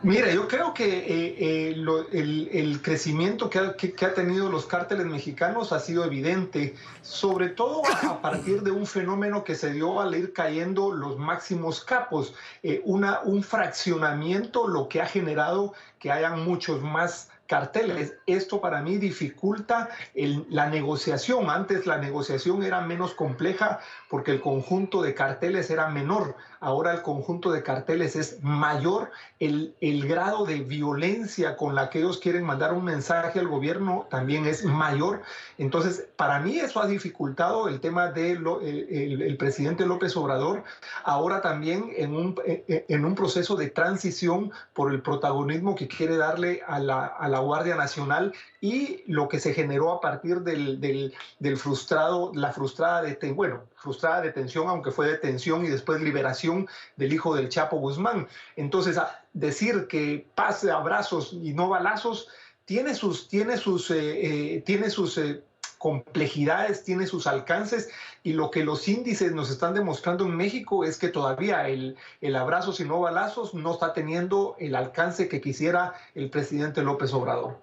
Mira, yo creo que el crecimiento que ha tenido los cárteles mexicanos ha sido evidente, sobre todo a partir de un fenómeno que se dio al ir cayendo los máximos capos, un fraccionamiento, lo que ha generado que hayan muchos más carteles. Esto para mí dificulta la negociación. Antes la negociación era menos compleja porque el conjunto de carteles era menor. Ahora el conjunto de carteles es mayor. El grado de violencia con la que ellos quieren mandar un mensaje al gobierno también es mayor. Entonces, para mí eso ha dificultado el tema del presidente López Obrador. Ahora también en un proceso de transición por el protagonismo que quiere darle a la Guardia Nacional y lo que se generó a partir la frustrada detención, aunque fue detención y después liberación del hijo del Chapo Guzmán. Entonces, decir que paz, abrazos y no balazos tiene sus complejidades, tiene sus alcances, y lo que los índices nos están demostrando en México es que todavía el abrazos y no balazos no está teniendo el alcance que quisiera el presidente López Obrador.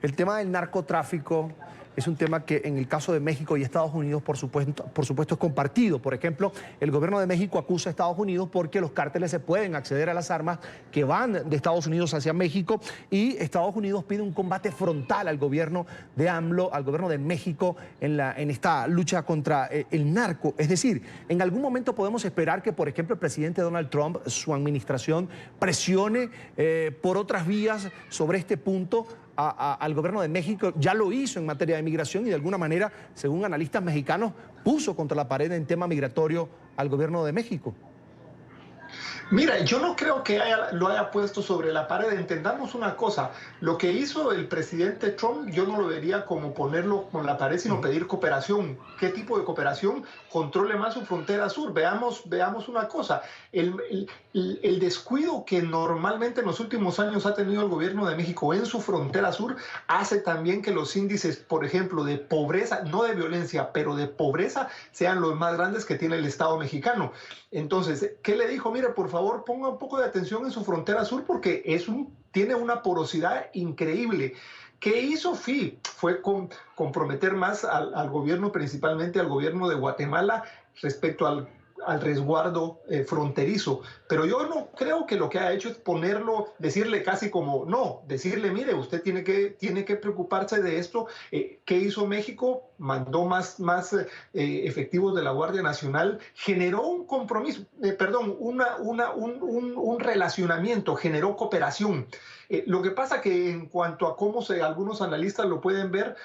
El tema del narcotráfico es un tema que en el caso de México y Estados Unidos, por supuesto es compartido. Por ejemplo, el gobierno de México acusa a Estados Unidos porque los cárteles se pueden acceder a las armas que van de Estados Unidos hacia México, y Estados Unidos pide un combate frontal al gobierno de AMLO, al gobierno de México en esta lucha contra el narco. Es decir, en algún momento podemos esperar que, por ejemplo, el presidente Donald Trump, su administración, presione por otras vías sobre este punto al gobierno de México. Ya lo hizo en materia de migración y de alguna manera, según analistas mexicanos, puso contra la pared en tema migratorio al gobierno de México. Mira, yo no creo que lo haya puesto sobre la pared. Entendamos una cosa, lo que hizo el presidente Trump yo no lo vería como ponerlo con la pared, sino pedir cooperación. ¿Qué tipo de cooperación? Controle más su frontera sur. Veamos una cosa, el descuido que normalmente en los últimos años ha tenido el gobierno de México en su frontera sur hace también que los índices, por ejemplo, de pobreza, no de violencia, pero de pobreza, sean los más grandes que tiene el Estado mexicano. Entonces, ¿qué le dijo? Mire, por favor, ponga un poco de atención en su frontera sur porque tiene una porosidad increíble. ¿Qué hizo FI? Fue comprometer más al gobierno, principalmente al gobierno de Guatemala, respecto al resguardo fronterizo. Pero yo no creo que lo que ha hecho es decirle casi como, no, decirle, mire, usted tiene que preocuparse de esto. ¿Qué hizo México? Mandó más efectivos de la Guardia Nacional, generó un compromiso, un relacionamiento, generó cooperación. Lo que pasa que en cuanto a cómo algunos analistas lo puede ver,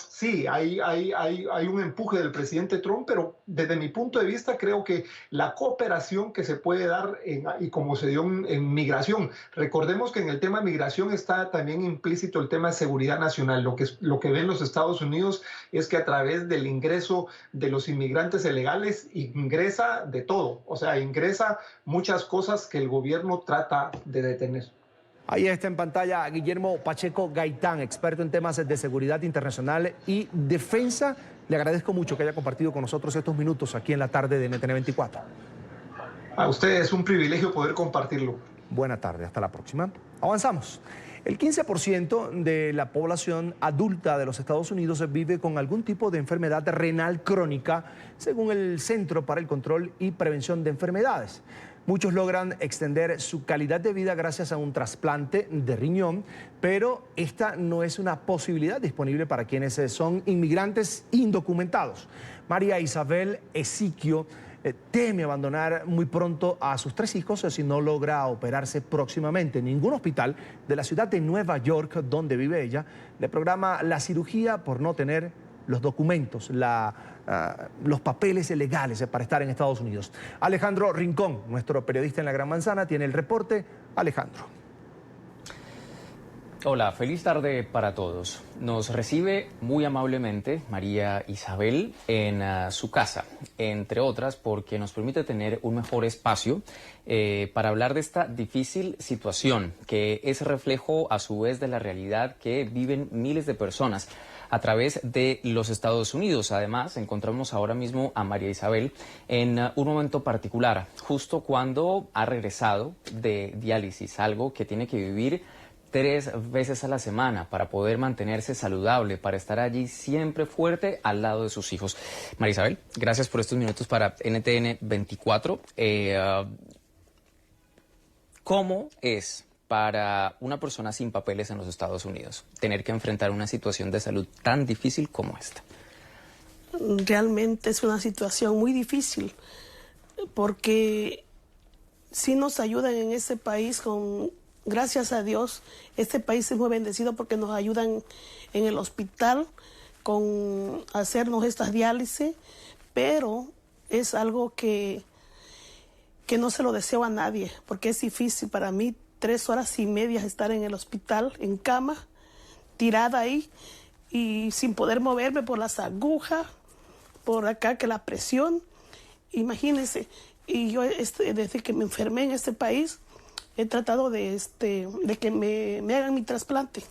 sí, hay un empuje del presidente Trump, pero desde mi punto de vista creo que la cooperación que se puede dar y como se dio en migración, recordemos que en el tema de migración está también implícito el tema de seguridad nacional. Lo que ven los Estados Unidos es que a través del ingreso de los inmigrantes ilegales ingresa de todo, o sea, ingresa muchas cosas que el gobierno trata de detener. Ahí está en pantalla Guillermo Pacheco Gaitán, experto en temas de seguridad internacional y defensa. Le agradezco mucho que haya compartido con nosotros estos minutos aquí en la tarde de NTN 24. A ustedes es un privilegio poder compartirlo. Buena tarde, hasta la próxima. Avanzamos. El 15% de la población adulta de los Estados Unidos vive con algún tipo de enfermedad renal crónica, según el Centro para el Control y Prevención de Enfermedades. Muchos logran extender su calidad de vida gracias a un trasplante de riñón, pero esta no es una posibilidad disponible para quienes son inmigrantes indocumentados. María Isabel Esiquio teme abandonar muy pronto a sus 3 hijos si no logra operarse próximamente. Ningún hospital de la ciudad de Nueva York, donde vive ella, le programa la cirugía por no tener los documentos, los papeles legales para estar en Estados Unidos. Alejandro Rincón, nuestro periodista en la Gran Manzana, tiene el reporte. Alejandro. Hola, feliz tarde para todos. Nos recibe muy amablemente María Isabel en su casa, entre otras porque nos permite tener un mejor espacio para hablar de esta difícil situación que es reflejo a su vez de la realidad que viven miles de personas a través de los Estados Unidos. Además, encontramos ahora mismo a María Isabel en un momento particular, justo cuando ha regresado de diálisis, algo que tiene que vivir 3 veces a la semana para poder mantenerse saludable, para estar allí siempre fuerte al lado de sus hijos. María Isabel, gracias por estos minutos para NTN 24. ¿Cómo es para una persona sin papeles en los Estados Unidos tener que enfrentar una situación de salud tan difícil como esta? Realmente es una situación muy difícil porque sí nos ayudan en este país con... Gracias a Dios, este país es muy bendecido porque nos ayudan en el hospital con hacernos estas diálisis, pero es algo que no se lo deseo a nadie, porque es difícil para mí 3 horas y media estar en el hospital, en cama, tirada ahí y sin poder moverme por las agujas, por acá que la presión, imagínense. Y yo desde que me enfermé en este país, he tratado de que me hagan mi trasplante.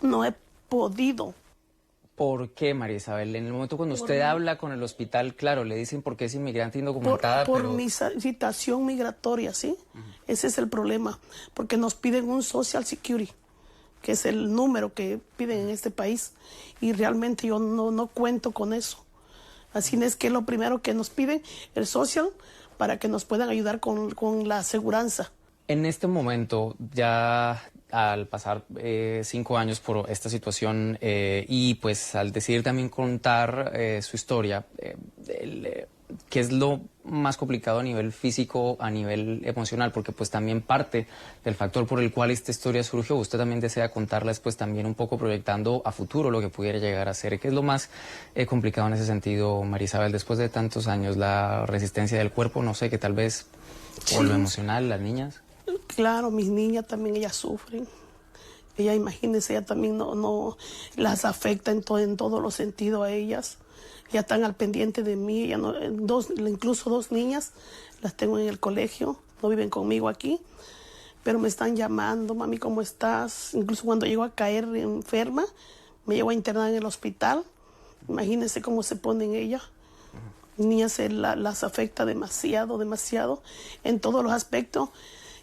No he podido. ¿Por qué, María Isabel? En el momento cuando usted habla con el hospital, claro, le dicen porque es inmigrante indocumentada. Por mi situación migratoria, ¿sí? Ese es el problema. Porque nos piden un Social Security, que es el número que piden en este país. Y realmente yo no cuento con eso. Así es que lo primero que nos piden, el Social, para que nos puedan ayudar con la aseguranza. En este momento, ya al pasar 5 años por esta situación y pues al decidir también contar su historia, ¿qué es lo más complicado a nivel físico, a nivel emocional? Porque pues también parte del factor por el cual esta historia surgió, usted también desea contarla después también un poco proyectando a futuro lo que pudiera llegar a ser. ¿Qué es lo más complicado en ese sentido, María Isabel, después de tantos años? ¿La resistencia del cuerpo? No sé, que tal vez por lo emocional, las niñas. Claro, mis niñas también, ellas sufren. Ella, imagínense, ella también no las afecta en todos los sentidos a ellas. Ya están al pendiente de mí. Ya incluso 2 niñas las tengo en el colegio, no viven conmigo aquí, pero me están llamando, mami, ¿cómo estás? Incluso cuando llego a caer enferma, me llevo a internar en el hospital. Imagínense cómo se ponen ellas. Niñas las afecta demasiado en todos los aspectos.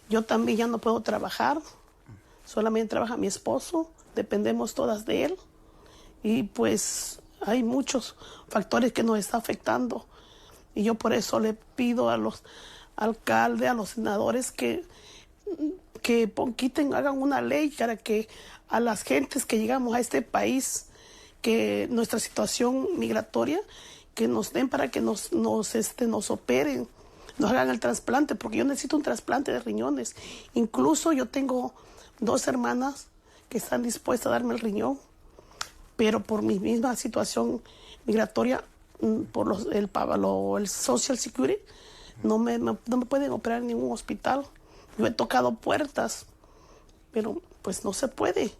Yo también ya no puedo trabajar, solamente trabaja mi esposo, dependemos todas de él. Y pues hay muchos factores que nos están afectando. Y yo por eso le pido a los alcaldes, a los senadores que hagan una ley para que a las gentes que llegamos a este país, que nuestra situación migratoria, que nos den para que nos operen, nos hagan el trasplante, porque yo necesito un trasplante de riñones. Incluso yo tengo 2 hermanas que están dispuestas a darme el riñón, pero por mi misma situación migratoria, por el Social Security, no me pueden operar en ningún hospital. Yo he tocado puertas, pero pues no se puede.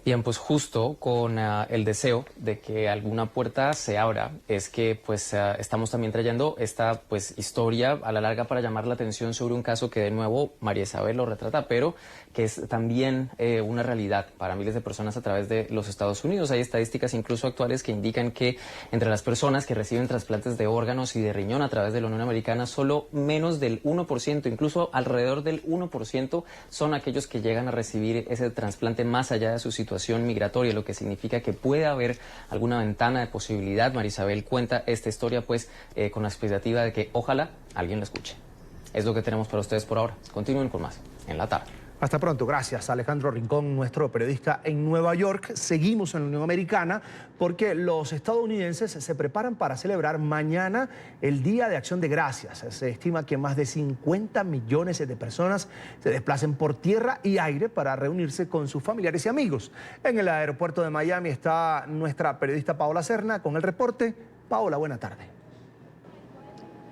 Bien, pues justo con el deseo de que alguna puerta se abra, es que pues estamos también trayendo esta pues historia a la larga para llamar la atención sobre un caso que de nuevo María Isabel lo retrata, pero que es también una realidad para miles de personas a través de los Estados Unidos. Hay estadísticas incluso actuales que indican que entre las personas que reciben trasplantes de órganos y de riñón a través de la Unión Americana, solo menos del 1%, incluso alrededor del 1%, son aquellos que llegan a recibir ese trasplante más allá de su situación migratoria, lo que significa que puede haber alguna ventana de posibilidad. María Isabel cuenta esta historia pues con la expectativa de que ojalá alguien la escuche. Es lo que tenemos para ustedes por ahora. Continúen con más en la tarde. Hasta pronto, gracias Alejandro Rincón, nuestro periodista en Nueva York. Seguimos en la Unión Americana porque los estadounidenses se preparan para celebrar mañana el Día de Acción de Gracias. Se estima que más de 50 millones de personas se desplacen por tierra y aire para reunirse con sus familiares y amigos. En el aeropuerto de Miami está nuestra periodista Paola Serna con el reporte. Paola, buena tarde.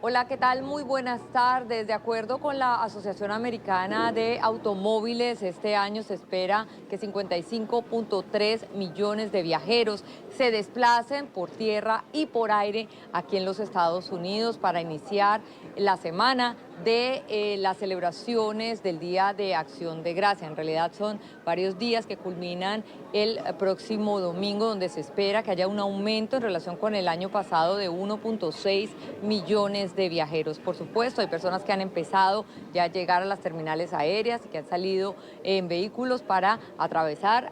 Hola, ¿qué tal? Muy buenas tardes. De acuerdo con la Asociación Americana de Automóviles, este año se espera que 55.3 millones de viajeros se desplacen por tierra y por aire aquí en los Estados Unidos para iniciar la semana de las celebraciones del Día de Acción de Gracia. En realidad son varios días que culminan el próximo domingo, donde se espera que haya un aumento en relación con el año pasado de 1.6 millones de viajeros. Por supuesto, hay personas que han empezado ya a llegar a las terminales aéreas y que han salido en vehículos para atravesar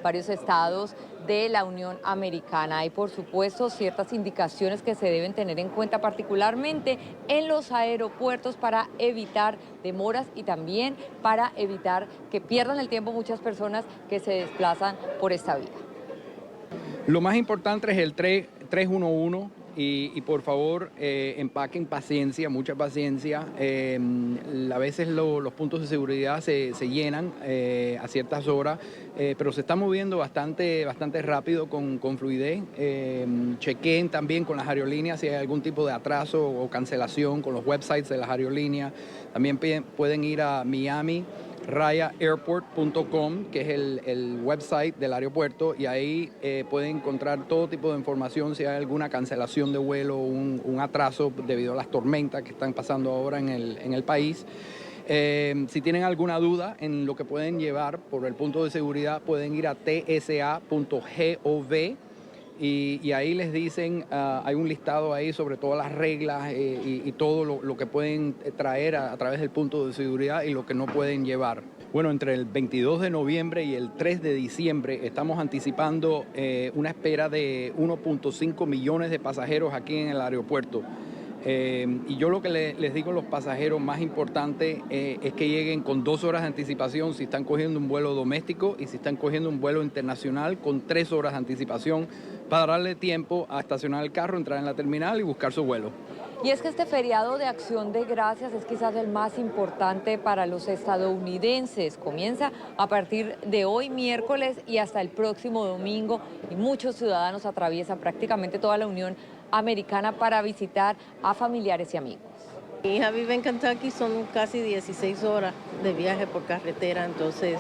varios estados de la Unión Americana. Hay, por supuesto, ciertas indicaciones que se deben tener en cuenta, particularmente en los aeropuertos, para evitar demoras y también para evitar que pierdan el tiempo muchas personas que se desplazan por esta vía. Lo más importante es el 311 y por favor empaquen paciencia, mucha paciencia. A veces los puntos de seguridad se llenan a ciertas horas, pero se está moviendo bastante rápido con fluidez. Chequen también con las aerolíneas si hay algún tipo de atraso o cancelación con los websites de las aerolíneas. También pueden ir a miami-airport.com, que es el website del aeropuerto, y ahí pueden encontrar todo tipo de información si hay alguna cancelación de vuelo, un atraso debido a las tormentas que están pasando ahora en el país. Si tienen alguna duda en lo que pueden llevar por el punto de seguridad, pueden ir a tsa.gov y ahí les dicen, hay un listado ahí sobre todas las reglas y todo lo que pueden traer a través del punto de seguridad y lo que no pueden llevar. Bueno, entre el 22 de noviembre y el 3 de diciembre estamos anticipando una espera de 1.5 millones de pasajeros aquí en el aeropuerto. Y yo lo que les digo a los pasajeros más importante es que lleguen con 2 horas de anticipación si están cogiendo un vuelo doméstico y si están cogiendo un vuelo internacional con 3 horas de anticipación para darle tiempo a estacionar el carro, entrar en la terminal y buscar su vuelo. Y es que este feriado de Acción de Gracias es quizás el más importante para los estadounidenses. Comienza a partir de hoy miércoles y hasta el próximo domingo, y muchos ciudadanos atraviesan prácticamente toda la Unión Americana para visitar a familiares y amigos. Mi hija vive en Kentucky, son casi 16 horas de viaje por carretera, entonces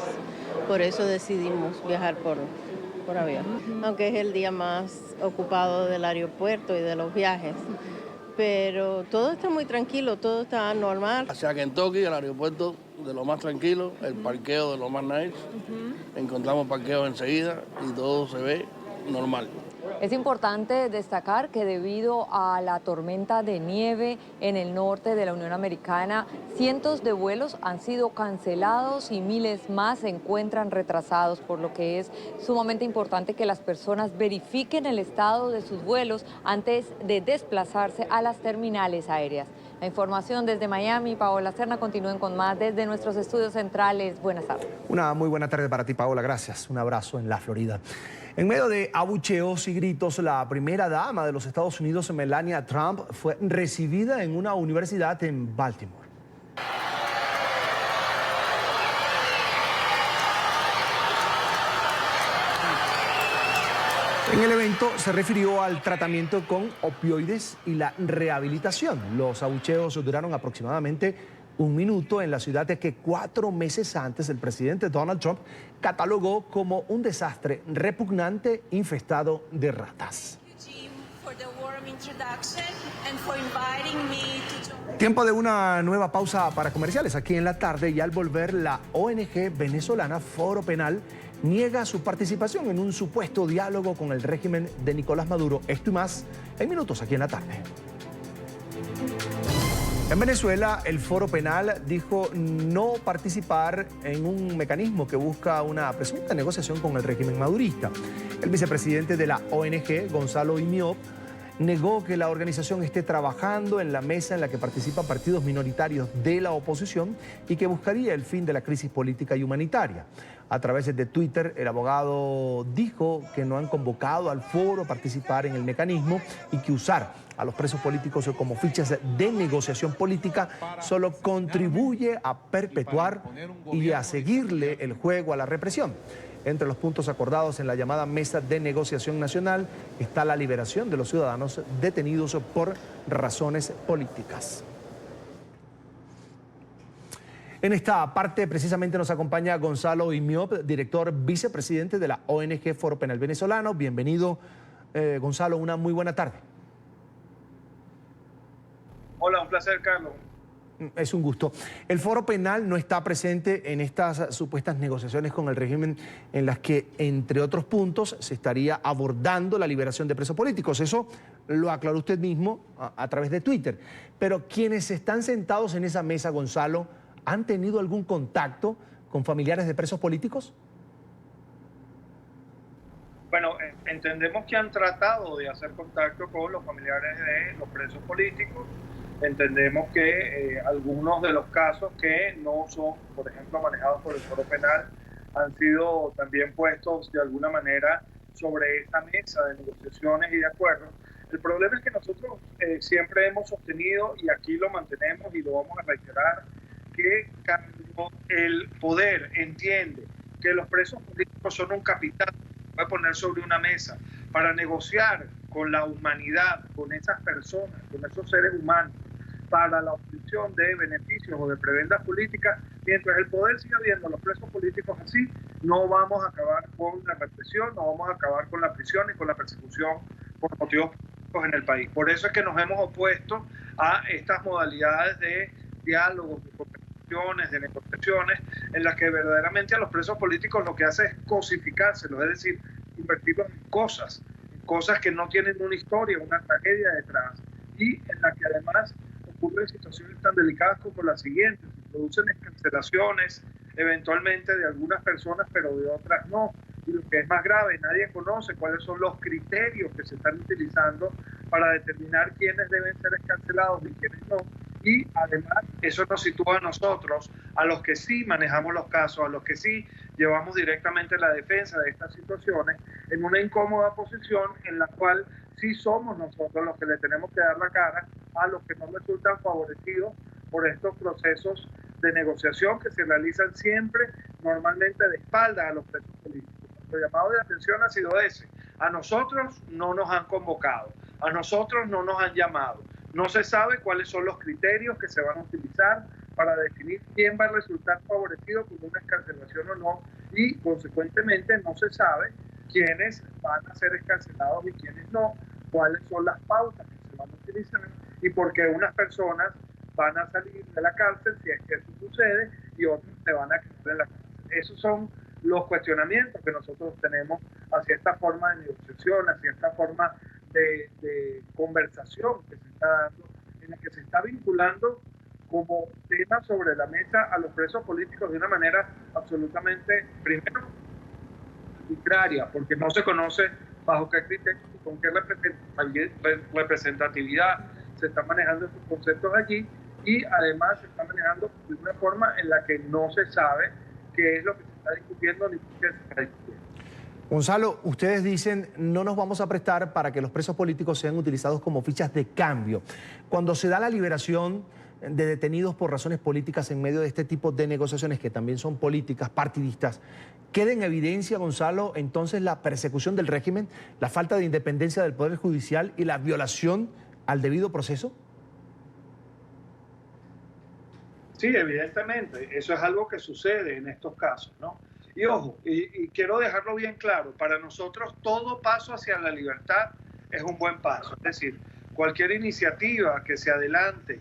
por eso decidimos viajar por avión. Aunque es el día más ocupado del aeropuerto y de los viajes. Pero todo está muy tranquilo, todo está normal. Hacia Kentucky, el aeropuerto de lo más tranquilo, el parqueo de lo más nice. Encontramos parqueo enseguida y todo se ve normal. Es importante destacar que debido a la tormenta de nieve en el norte de la Unión Americana, cientos de vuelos han sido cancelados y miles más se encuentran retrasados, por lo que es sumamente importante que las personas verifiquen el estado de sus vuelos antes de desplazarse a las terminales aéreas. La información desde Miami, Paola Serna. Continúen con más desde nuestros estudios centrales. Buenas tardes. Una muy buena tarde para ti, Paola. Gracias. Un abrazo en la Florida. En medio de abucheos y gritos, la primera dama de los Estados Unidos, Melania Trump, fue recibida en una universidad en Baltimore. En el evento se refirió al tratamiento con opioides y la rehabilitación. Los abucheos duraron aproximadamente 1 minuto en la ciudad de que 4 meses antes el presidente Donald Trump catalogó como un desastre repugnante infestado de ratas. Tiempo de una nueva pausa para comerciales aquí en la tarde, y al volver la ONG venezolana Foro Penal niega su participación en un supuesto diálogo con el régimen de Nicolás Maduro. Esto y más en minutos aquí en la tarde. En Venezuela, el Foro Penal dijo no participar en un mecanismo que busca una presunta negociación con el régimen madurista. El vicepresidente de la ONG, Gonzalo Imiop, negó que la organización esté trabajando en la mesa en la que participan partidos minoritarios de la oposición y que buscaría el fin de la crisis política y humanitaria. A través de Twitter, el abogado dijo que no han convocado al foro a participar en el mecanismo y que usar a los presos políticos como fichas de negociación política solo contribuye a perpetuar y a seguirle el juego a la represión. Entre los puntos acordados en la llamada Mesa de Negociación Nacional está la liberación de los ciudadanos detenidos por razones políticas. En esta parte precisamente nos acompaña Gonzalo Imiop, director vicepresidente de la ONG Foro Penal Venezolano. Bienvenido, Gonzalo, una muy buena tarde. Hola, un placer, Carlos. Es un gusto. El Foro Penal no está presente en estas supuestas negociaciones con el régimen en las que, entre otros puntos, se estaría abordando la liberación de presos políticos. Eso lo aclaró usted mismo a través de Twitter. Pero quienes están sentados en esa mesa, Gonzalo, ¿han tenido algún contacto con familiares de presos políticos? Bueno, entendemos que han tratado de hacer contacto con los familiares de los presos políticos. Entendemos que algunos de los casos que no son, por ejemplo, manejados por el Foro Penal, han sido también puestos de alguna manera sobre esta mesa de negociaciones y de acuerdos. El problema es que nosotros siempre hemos sostenido, y aquí lo mantenemos y lo vamos a reiterar, que cuando el poder entiende que los presos políticos son un capital que puede poner sobre una mesa para negociar con la humanidad, con esas personas, con esos seres humanos, para la obtención de beneficios o de prebendas políticas, mientras el poder siga viendo a los presos políticos así, no vamos a acabar con la represión, no vamos a acabar con la prisión y con la persecución por motivos políticos en el país. Por eso es que nos hemos opuesto a estas modalidades de diálogos, de conversaciones, de negociaciones, en las que verdaderamente a los presos políticos lo que hace es cosificárselos, es decir, convertirlos en cosas que no tienen una historia, una tragedia detrás, y en las que además ocurren situaciones tan delicadas como las siguientes: se producen excarcelaciones eventualmente de algunas personas, pero de otras no. Y lo que es más grave, nadie conoce cuáles son los criterios que se están utilizando para determinar quiénes deben ser excarcelados y quiénes no. Y además eso nos sitúa a nosotros, a los que sí manejamos los casos, a los que sí llevamos directamente la defensa de estas situaciones, en una incómoda posición en la cual sí somos nosotros los que le tenemos que dar la cara a los que no resultan favorecidos por estos procesos de negociación que se realizan siempre, normalmente de espaldas a los presos políticos. El llamado de atención ha sido ese: a nosotros no nos han convocado, a nosotros no nos han llamado, no se sabe cuáles son los criterios que se van a utilizar para definir quién va a resultar favorecido con una excarcelación o no, y consecuentemente no se sabe quiénes van a ser excarcelados y quiénes no, cuáles son las pautas que se van a utilizar y por qué unas personas van a salir de la cárcel si es que eso sucede y otros se van a quedar en la cárcel. Esos son los cuestionamientos que nosotros tenemos hacia esta forma de negociación, hacia esta forma de conversación que se está dando, en la que se está vinculando como tema sobre la mesa a los presos políticos de una manera absolutamente, primero, arbitraria, porque no se conoce bajo qué criterio y con qué representatividad se están manejando estos conceptos allí, y además se está manejando de una forma en la que no se sabe qué es lo que se está discutiendo ni por qué se está discutiendo. Gonzalo, ustedes dicen no nos vamos a prestar para que los presos políticos sean utilizados como fichas de cambio. Cuando se da la liberación de detenidos por razones políticas en medio de este tipo de negociaciones que también son políticas, partidistas, ¿queda en evidencia, Gonzalo, entonces la persecución del régimen, la falta de independencia del Poder Judicial y la violación al debido proceso? Sí, evidentemente, eso es algo que sucede en estos casos, ¿no? Y ojo, y quiero dejarlo bien claro, para nosotros todo paso hacia la libertad es un buen paso. Es decir, cualquier iniciativa que se adelante,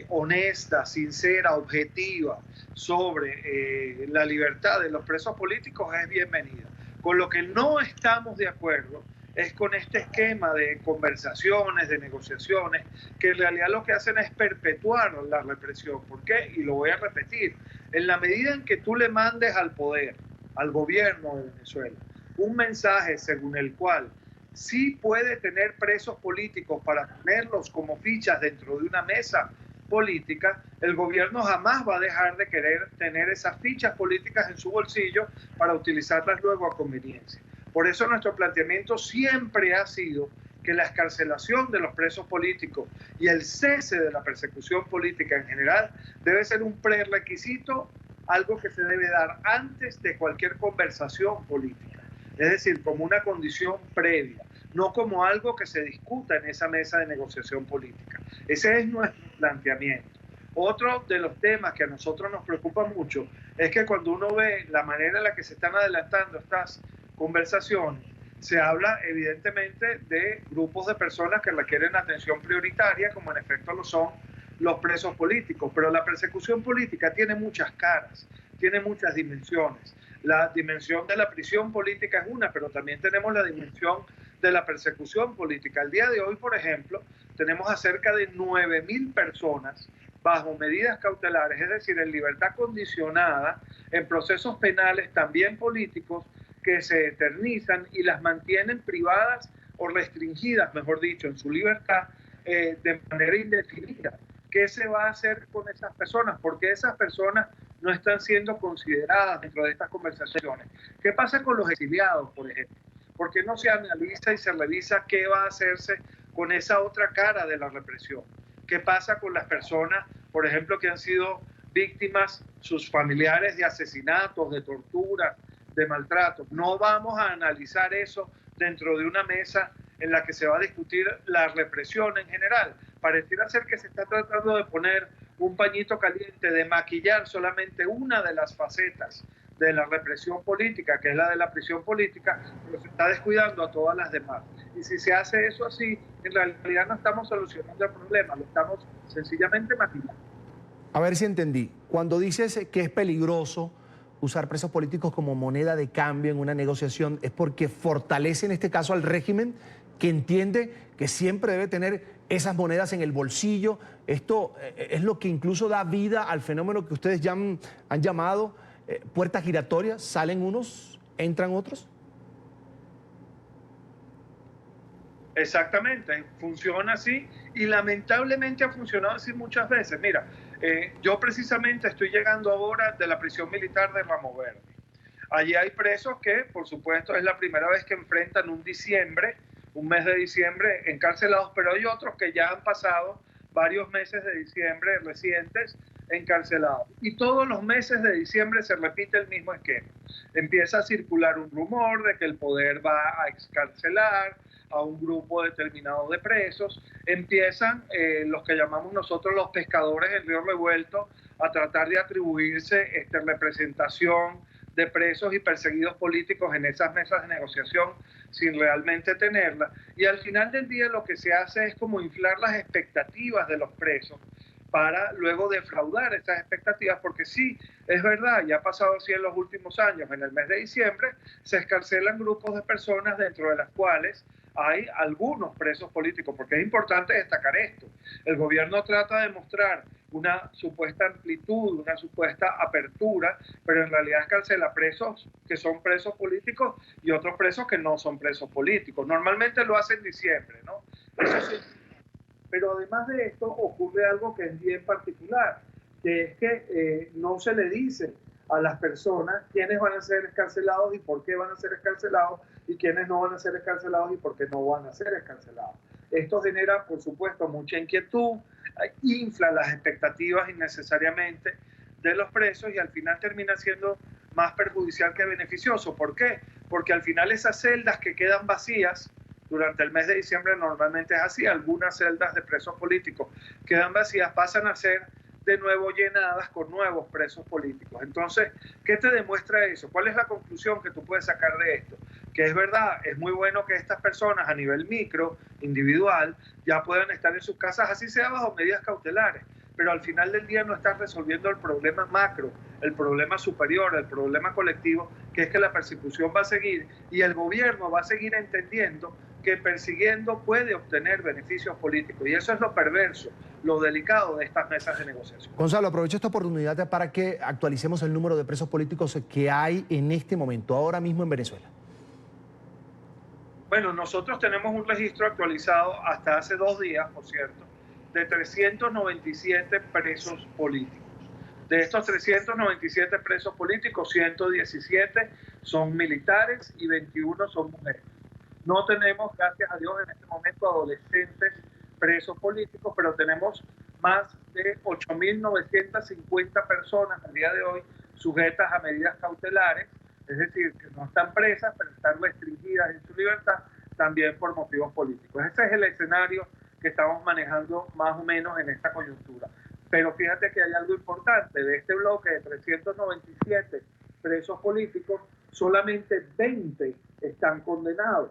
honesta, sincera, objetiva, sobre la libertad de los presos políticos es bienvenida. Con lo que no estamos de acuerdo es con este esquema de conversaciones, de negociaciones, que en realidad lo que hacen es perpetuar la represión. ¿Por qué? Y lo voy a repetir. En la medida en que tú le mandes al poder, al gobierno de Venezuela, un mensaje según el cual sí puede tener presos políticos para ponerlos como fichas dentro de una mesa política, el gobierno jamás va a dejar de querer tener esas fichas políticas en su bolsillo para utilizarlas luego a conveniencia. Por eso nuestro planteamiento siempre ha sido que la excarcelación de los presos políticos y el cese de la persecución política en general debe ser un prerequisito, algo que se debe dar antes de cualquier conversación política. Es decir, como una condición previa, no como algo que se discuta en esa mesa de negociación política. Ese es nuestro planteamiento. Otro de los temas que a nosotros nos preocupa mucho es que cuando uno ve la manera en la que se están adelantando estas conversaciones, se habla evidentemente de grupos de personas que requieren atención prioritaria, como en efecto lo son los presos políticos, pero la persecución política tiene muchas caras, tiene muchas dimensiones. La dimensión de la prisión política es una, pero también tenemos la dimensión de la persecución política. El día de hoy, por ejemplo, tenemos a cerca de 9.000 personas bajo medidas cautelares, es decir, en libertad condicionada, en procesos penales también políticos, que se eternizan y las mantienen privadas o restringidas, mejor dicho, en su libertad de manera indefinida. ¿Qué se va a hacer con esas personas? Porque esas personas no están siendo consideradas dentro de estas conversaciones. ¿Qué pasa con los exiliados, por ejemplo? ¿Por qué no se analiza y se revisa qué va a hacerse con esa otra cara de la represión? ¿Qué pasa con las personas, por ejemplo, que han sido víctimas, sus familiares, de asesinatos, de tortura, de maltrato? No vamos a analizar eso dentro de una mesa en la que se va a discutir la represión en general. Pareciera ser que se está tratando de poner un pañito caliente, de maquillar solamente una de las facetas de la represión política, que es la de la prisión política, pero se está descuidando a todas las demás. Y si se hace eso así, en realidad no estamos solucionando el problema, lo estamos sencillamente maquillando. A ver si entendí. Cuando dices que es peligroso usar presos políticos como moneda de cambio en una negociación, ¿es porque fortalece en este caso al régimen, que entiende que siempre debe tener esas monedas en el bolsillo? Esto es lo que incluso da vida al fenómeno que ustedes ya han llamado puertas giratorias. ¿Salen unos, entran otros? Exactamente, funciona así y lamentablemente ha funcionado así muchas veces. Mira, yo precisamente estoy llegando ahora de la prisión militar de Ramo Verde. Allí hay presos que, por supuesto, es la primera vez que enfrentan un mes de diciembre encarcelados, pero hay otros que ya han pasado varios meses de diciembre recientes encarcelados. Y todos los meses de diciembre se repite el mismo esquema. Empieza a circular un rumor de que el poder va a excarcelar a un grupo determinado de presos. Empiezan los que llamamos nosotros los pescadores en Río Revuelto a tratar de atribuirse representación de presos y perseguidos políticos en esas mesas de negociación sin realmente tenerla. Y al final del día lo que se hace es como inflar las expectativas de los presos para luego defraudar esas expectativas, porque sí, es verdad, ya ha pasado así en los últimos años. En el mes de diciembre se excarcelan grupos de personas dentro de las cuales hay algunos presos políticos, porque es importante destacar esto. El gobierno trata de mostrar una supuesta amplitud, una supuesta apertura, pero en realidad escarcela presos que son presos políticos y otros presos que no son presos políticos. Normalmente lo hace en diciembre, ¿no? Eso sí. Pero además de esto ocurre algo que es bien particular, que es que no se le dice a las personas quiénes van a ser escarcelados y por qué van a ser escarcelados, y quiénes no van a ser escarcelados y por qué no van a ser escarcelados. Esto genera, por supuesto, mucha inquietud, infla las expectativas innecesariamente de los presos y al final termina siendo más perjudicial que beneficioso. ¿Por qué? Porque al final esas celdas que quedan vacías durante el mes de diciembre, normalmente es así, algunas celdas de presos políticos quedan vacías, pasan a ser de nuevo llenadas con nuevos presos políticos. Entonces, ¿qué te demuestra eso? ¿Cuál es la conclusión que tú puedes sacar de esto? Que es verdad, es muy bueno que estas personas a nivel micro, individual, ya puedan estar en sus casas, así sea bajo medidas cautelares, pero al final del día no están resolviendo el problema macro, el problema superior, el problema colectivo, que es que la persecución va a seguir y el gobierno va a seguir entendiendo que persiguiendo puede obtener beneficios políticos. Y eso es lo perverso, lo delicado de estas mesas de negociación. Gonzalo, aprovecho esta oportunidad para que actualicemos el número de presos políticos que hay en este momento, ahora mismo en Venezuela. Bueno, nosotros tenemos un registro actualizado hasta hace 2 días, por cierto, de 397 presos políticos. De estos 397 presos políticos, 117 son militares y 21 son mujeres. No tenemos, gracias a Dios, en este momento adolescentes presos políticos, pero tenemos más de 8.950 personas al día de hoy sujetas a medidas cautelares, es decir, que no están presas, pero están restringidas en su libertad, también por motivos políticos. Ese es el escenario que estamos manejando más o menos en esta coyuntura. Pero fíjate que hay algo importante. De este bloque de 397 presos políticos, solamente 20 están condenados.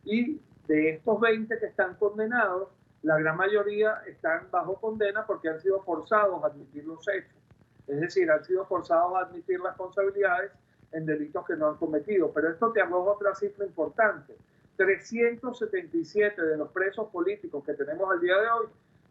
Y de estos 20 que están condenados, La gran mayoría están bajo condena porque han sido forzados a admitir los hechos. Es decir, han sido forzados a admitir responsabilidades en delitos que no han cometido. Pero esto te arroja otra cifra importante. 377 de los presos políticos que tenemos al día de hoy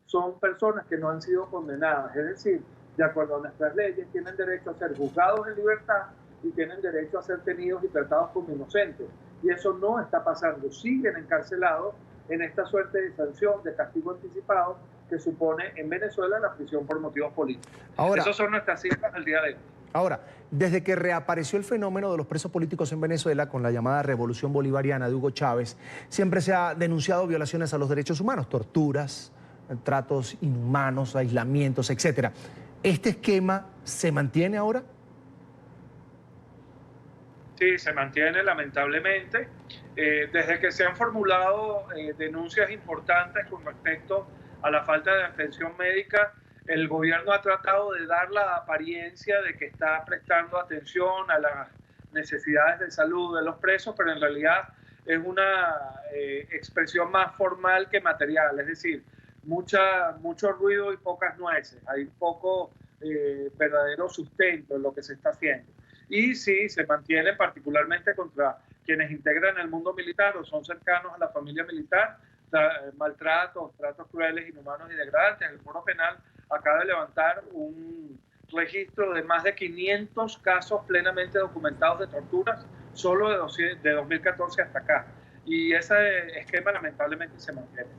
son personas que no han sido condenadas. Es decir, de acuerdo a nuestras leyes, tienen derecho a ser juzgados en libertad y tienen derecho a ser tenidos y tratados como inocentes. Y eso no está pasando. Siguen encarcelados en esta suerte de sanción, de castigo anticipado que supone en Venezuela la prisión por motivos políticos. Ahora, esas son nuestras cifras al día de hoy. Ahora, desde que reapareció el fenómeno de los presos políticos en Venezuela con la llamada Revolución Bolivariana de Hugo Chávez, siempre se ha denunciado violaciones a los derechos humanos, torturas, tratos inhumanos, aislamientos, etc. ¿Este esquema se mantiene ahora? Sí, se mantiene lamentablemente. Desde que se han formulado denuncias importantes con respecto a la falta de atención médica, el gobierno ha tratado de dar la apariencia de que está prestando atención a las necesidades de salud de los presos, pero en realidad es una expresión más formal que material, es decir, mucho ruido y pocas nueces, hay poco verdadero sustento en lo que se está haciendo. Y sí, se mantiene particularmente contra quienes integran el mundo militar o son cercanos a la familia militar, maltratos, tratos crueles, inhumanos y degradantes. El Foro Penal acaba de levantar un registro de más de 500 casos plenamente documentados de torturas solo de 2014 hasta acá. Y ese esquema lamentablemente se mantiene.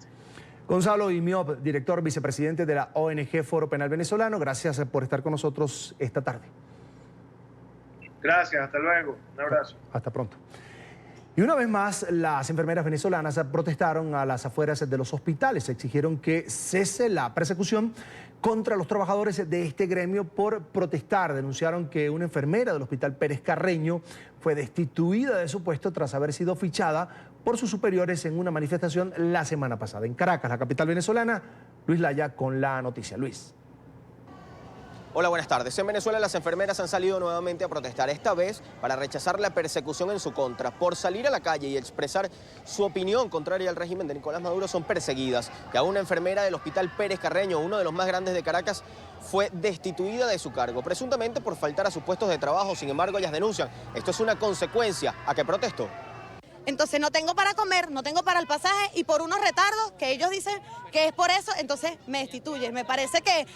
Gonzalo Imiop, director vicepresidente de la ONG Foro Penal Venezolano, gracias por estar con nosotros esta tarde. Gracias, hasta luego. Un abrazo. Hasta pronto. Y una vez más, las enfermeras venezolanas protestaron a las afueras de los hospitales. Exigieron que cese la persecución contra los trabajadores de este gremio por protestar. Denunciaron que una enfermera del Hospital Pérez Carreño fue destituida de su puesto tras haber sido fichada por sus superiores en una manifestación la semana pasada. En Caracas, la capital venezolana, Luis Laya con la noticia. Luis. Hola, buenas tardes. En Venezuela las enfermeras han salido nuevamente a protestar, esta vez para rechazar la persecución en su contra. Por salir a la calle y expresar su opinión contraria al régimen de Nicolás Maduro son perseguidas. Ya una enfermera del Hospital Pérez Carreño, uno de los más grandes de Caracas, fue destituida de su cargo, presuntamente por faltar a sus puestos de trabajo. Sin embargo, ellas denuncian, esto es una consecuencia a que protestó. Entonces no tengo para comer, no tengo para el pasaje y por unos retardos que ellos dicen que es por eso, entonces me destituyen. Me parece que es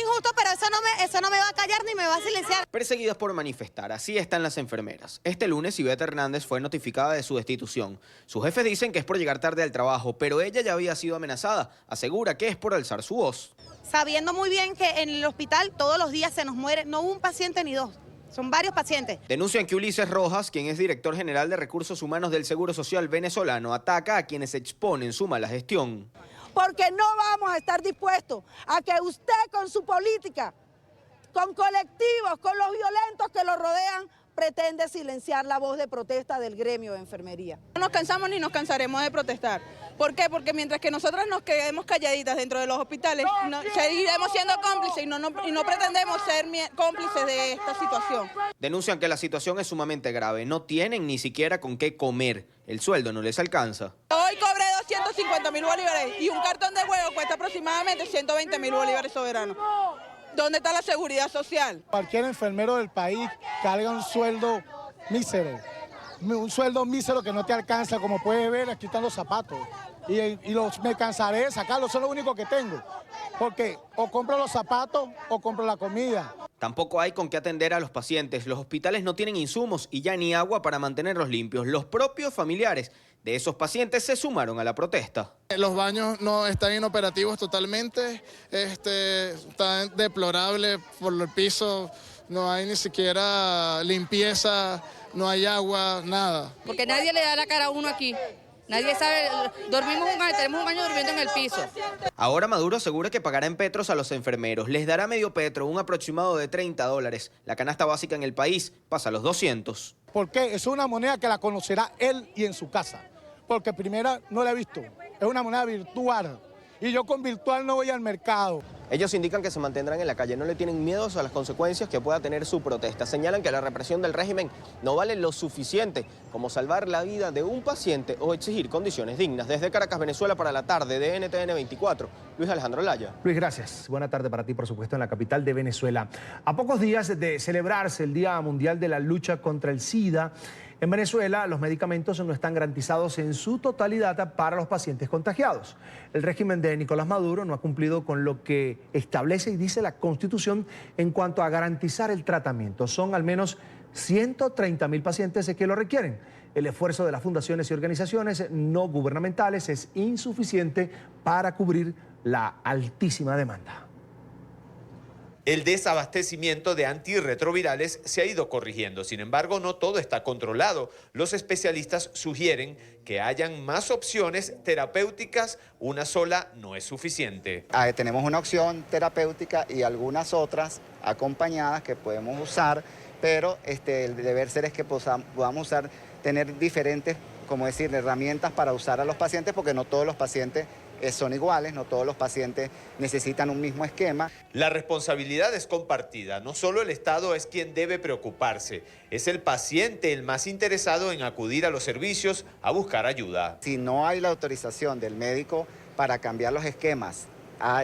injusto, pero eso no me va a callar ni me va a silenciar. Perseguidas por manifestar, así están las enfermeras. Este lunes Ivette Hernández fue notificada de su destitución. Sus jefes dicen que es por llegar tarde al trabajo, pero ella ya había sido amenazada. Asegura que es por alzar su voz. Sabiendo muy bien que en el hospital todos los días se nos muere, no un paciente ni dos. Son varios pacientes. Denuncian que Ulises Rojas, quien es director general de Recursos Humanos del Seguro Social venezolano, ataca a quienes exponen su mala gestión. Porque no vamos a estar dispuestos a que usted con su política, con colectivos, con los violentos que lo rodean, pretende silenciar la voz de protesta del gremio de enfermería. No nos cansamos ni nos cansaremos de protestar. ¿Por qué? Porque mientras que nosotras nos quedemos calladitas dentro de los hospitales, seguiremos siendo cómplices y no pretendemos ser cómplices de esta situación. Denuncian que la situación es sumamente grave. No tienen ni siquiera con qué comer. El sueldo no les alcanza. Hoy cobré 250.000 bolívares y un cartón de huevo cuesta aproximadamente 120.000 bolívares soberanos. ¿Dónde está la seguridad social? Cualquier enfermero del país carga un sueldo mísero. Un sueldo mísero que no te alcanza, como puedes ver, aquí están los zapatos. Y me cansaré de sacarlos, son lo único que tengo. Porque o compro los zapatos o compro la comida. Tampoco hay con qué atender a los pacientes. Los hospitales no tienen insumos y ya ni agua para mantenerlos limpios. Los propios familiares de esos pacientes se sumaron a la protesta. Los baños no están inoperativos totalmente, están deplorables por el piso, no hay ni siquiera limpieza, no hay agua, nada. Porque nadie le da la cara a uno aquí. Nadie sabe, tenemos un año durmiendo en el piso. Ahora Maduro asegura que pagará en petros a los enfermeros. Les dará medio petro, un aproximado de $30. La canasta básica en el país pasa a los 200. ¿Por qué? Es una moneda que la conocerá él y en su casa. Porque primera no la he visto. Es una moneda virtual. y yo con virtual no voy al mercado. Ellos indican que se mantendrán en la calle, no le tienen miedo a las consecuencias que pueda tener su protesta. Señalan que la represión del régimen no vale lo suficiente como salvar la vida de un paciente o exigir condiciones dignas. Desde Caracas, Venezuela, para la tarde de NTN 24, Luis Alejandro Laya. Luis, gracias. Buena tarde para ti, por supuesto, en la capital de Venezuela. A pocos días de celebrarse el Día Mundial de la Lucha contra el SIDA, en Venezuela, los medicamentos no están garantizados en su totalidad para los pacientes contagiados. El régimen de Nicolás Maduro no ha cumplido con lo que establece y dice la Constitución en cuanto a garantizar el tratamiento. Son al menos 130.000 pacientes que lo requieren. El esfuerzo de las fundaciones y organizaciones no gubernamentales es insuficiente para cubrir la altísima demanda. El desabastecimiento de antirretrovirales se ha ido corrigiendo, sin embargo no todo está controlado. Los especialistas sugieren que hayan más opciones terapéuticas, una sola no es suficiente. Tenemos una opción terapéutica y algunas otras acompañadas que podemos usar, pero el deber ser es que podamos usar, tener diferentes, como decir, herramientas para usar a los pacientes, porque no todos los pacientes son iguales, no todos los pacientes necesitan un mismo esquema. La responsabilidad es compartida, no solo el Estado es quien debe preocuparse, es el paciente el más interesado en acudir a los servicios a buscar ayuda. Si no hay la autorización del médico para cambiar los esquemas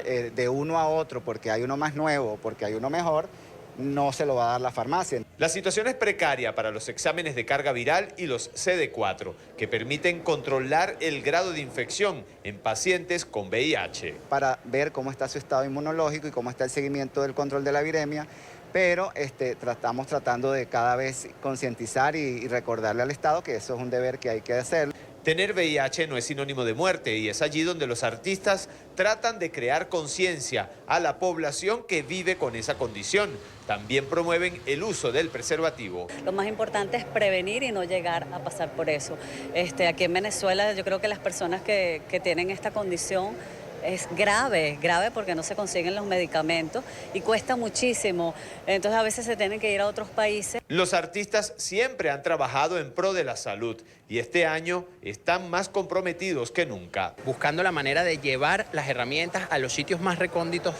de uno a otro, porque hay uno más nuevo, porque hay uno mejor, no se lo va a dar la farmacia. La situación es precaria para los exámenes de carga viral y los CD4, que permiten controlar el grado de infección en pacientes con VIH. Para ver cómo está su estado inmunológico y cómo está el seguimiento del control de la viremia, pero estamos tratando de cada vez concientizar y recordarle al Estado que eso es un deber que hay que hacer. Tener VIH no es sinónimo de muerte y es allí donde los artistas tratan de crear conciencia a la población que vive con esa condición. También promueven el uso del preservativo. Lo más importante es prevenir y no llegar a pasar por eso. Aquí en Venezuela yo creo que las personas que tienen esta condición es grave porque no se consiguen los medicamentos y cuesta muchísimo. Entonces a veces se tienen que ir a otros países. Los artistas siempre han trabajado en pro de la salud y este año están más comprometidos que nunca. Buscando la manera de llevar las herramientas a los sitios más recónditos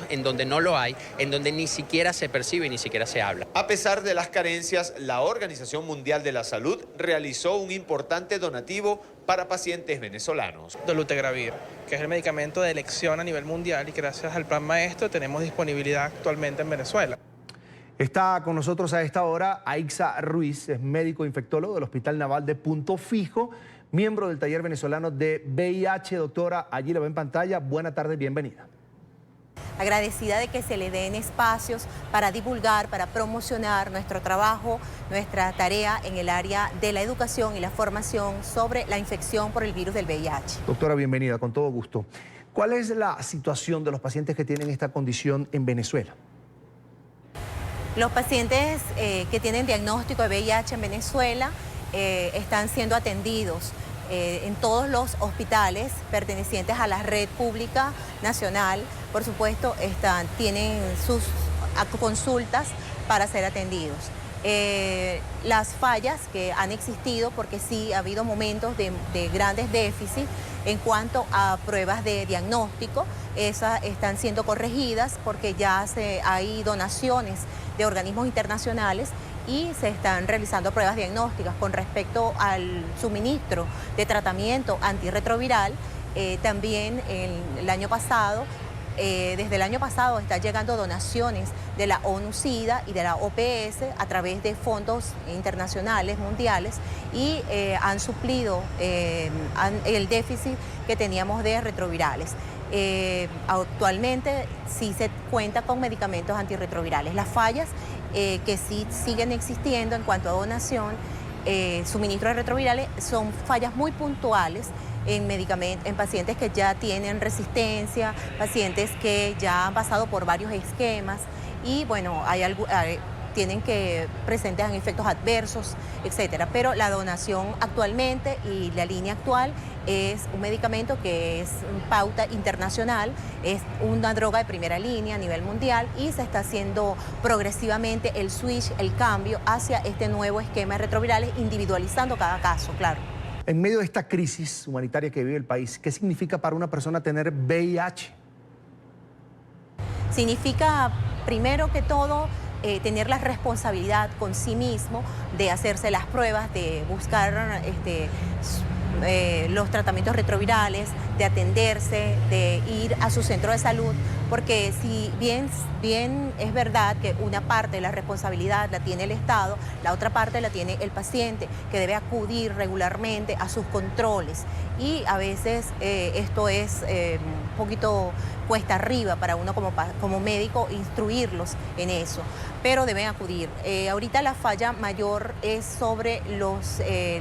en donde no lo hay, en donde ni siquiera se percibe, ni siquiera se habla. A pesar de las carencias, la Organización Mundial de la Salud realizó un importante donativo para pacientes venezolanos. Dolutegravir, que es el medicamento de elección a nivel mundial y gracias al Plan Maestro tenemos disponibilidad actualmente en Venezuela. Está con nosotros a esta hora Aixa Ruiz, es médico infectólogo del Hospital Naval de Punto Fijo, miembro del taller venezolano de VIH. Doctora, allí la ve en pantalla. Buena tarde, bienvenida. Agradecida de que se le den espacios para divulgar, para promocionar nuestro trabajo, nuestra tarea en el área de la educación y la formación sobre la infección por el virus del VIH. Doctora, bienvenida, con todo gusto. ¿Cuál es la situación de los pacientes que tienen esta condición en Venezuela? Los pacientes que tienen diagnóstico de VIH en Venezuela están siendo atendidos en todos los hospitales pertenecientes a la red pública nacional. Por supuesto, tienen sus consultas para ser atendidos. Las fallas que han existido, porque sí ha habido momentos de grandes déficits en cuanto a pruebas de diagnóstico, esas están siendo corregidas porque ya hay donaciones de organismos internacionales y se están realizando pruebas diagnósticas con respecto al suministro de tratamiento antirretroviral. También desde el año pasado están llegando donaciones de la ONU-SIDA y de la OPS a través de fondos internacionales, mundiales, y han suplido el déficit que teníamos de retrovirales. Actualmente sí se cuenta con medicamentos antirretrovirales. Las fallas que sí siguen existiendo en cuanto a donación, suministro de retrovirales, son fallas muy puntuales en pacientes que ya tienen resistencia, pacientes que ya han pasado por varios esquemas y bueno, presentan efectos adversos, etcétera. Pero la donación actualmente y la línea actual es un medicamento que es pauta internacional, es una droga de primera línea a nivel mundial y se está haciendo progresivamente el switch, el cambio hacia este nuevo esquema de retrovirales, individualizando cada caso, claro. En medio de esta crisis humanitaria que vive el país, ¿qué significa para una persona tener VIH? Significa, primero que todo, tener la responsabilidad con sí mismo de hacerse las pruebas, de buscar los tratamientos retrovirales, de atenderse, de ir a su centro de salud, porque si bien es verdad que una parte de la responsabilidad la tiene el Estado, la otra parte la tiene el paciente, que debe acudir regularmente a sus controles. Y a veces esto es un poquito cuesta arriba para uno como médico instruirlos en eso, pero deben acudir. Ahorita la falla mayor es sobre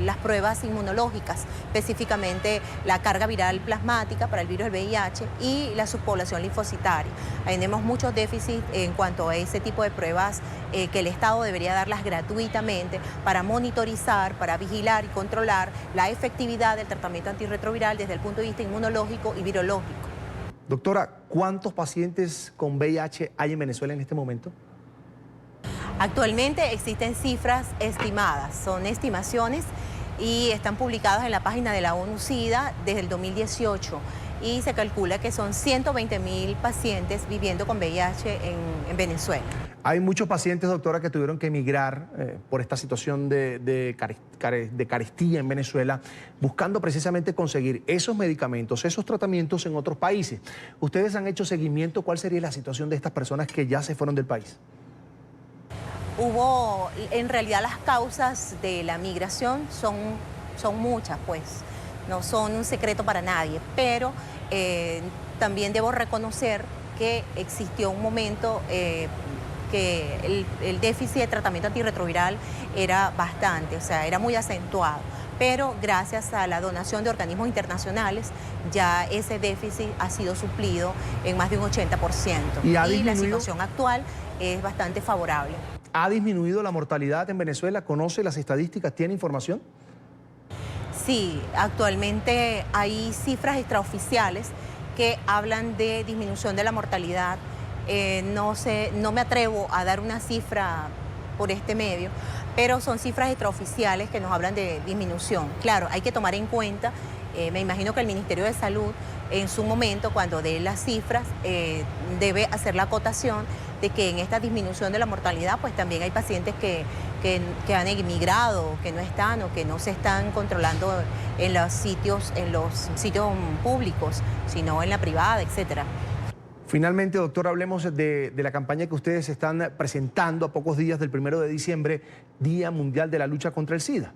las pruebas inmunológicas, específicamente la carga viral plasmática para el virus del VIH y la subpoblación linfocitaria. Tenemos muchos déficits en cuanto a ese tipo de pruebas que el Estado debería darlas gratuitamente para monitorizar, para vigilar y controlar la efectividad del tratamiento antirretroviral desde el punto de vista inmunológico y virológico. Doctora, ¿cuántos pacientes con VIH hay en Venezuela en este momento? Actualmente existen cifras estimadas, son estimaciones y están publicadas en la página de la ONU-SIDA desde el 2018 y se calcula que son 120.000 pacientes viviendo con VIH en Venezuela. Hay muchos pacientes, doctora, que tuvieron que emigrar por esta situación de carestía en Venezuela, buscando precisamente conseguir esos medicamentos, esos tratamientos en otros países. ¿Ustedes han hecho seguimiento? ¿Cuál sería la situación de estas personas que ya se fueron del país? En realidad las causas de la migración son muchas, pues, no son un secreto para nadie, pero también debo reconocer que existió un momento que el déficit de tratamiento antirretroviral era bastante, o sea, era muy acentuado. Pero gracias a la donación de organismos internacionales, ya ese déficit ha sido suplido en más de un 80%. Y la situación actual es bastante favorable. ¿Ha disminuido la mortalidad en Venezuela? ¿Conoce las estadísticas? ¿Tiene información? Sí, actualmente hay cifras extraoficiales que hablan de disminución de la mortalidad. No me atrevo a dar una cifra por este medio, pero son cifras extraoficiales que nos hablan de disminución. Claro, hay que tomar en cuenta, me imagino que el Ministerio de Salud en su momento, cuando dé las cifras, debe hacer la acotación de que en esta disminución de la mortalidad, pues también hay pacientes que han emigrado, que no están o que no se están controlando en los sitios públicos, sino en la privada, etcétera. Finalmente, doctor, hablemos de la campaña que ustedes están presentando a pocos días del 1 de diciembre, Día Mundial de la Lucha contra el SIDA.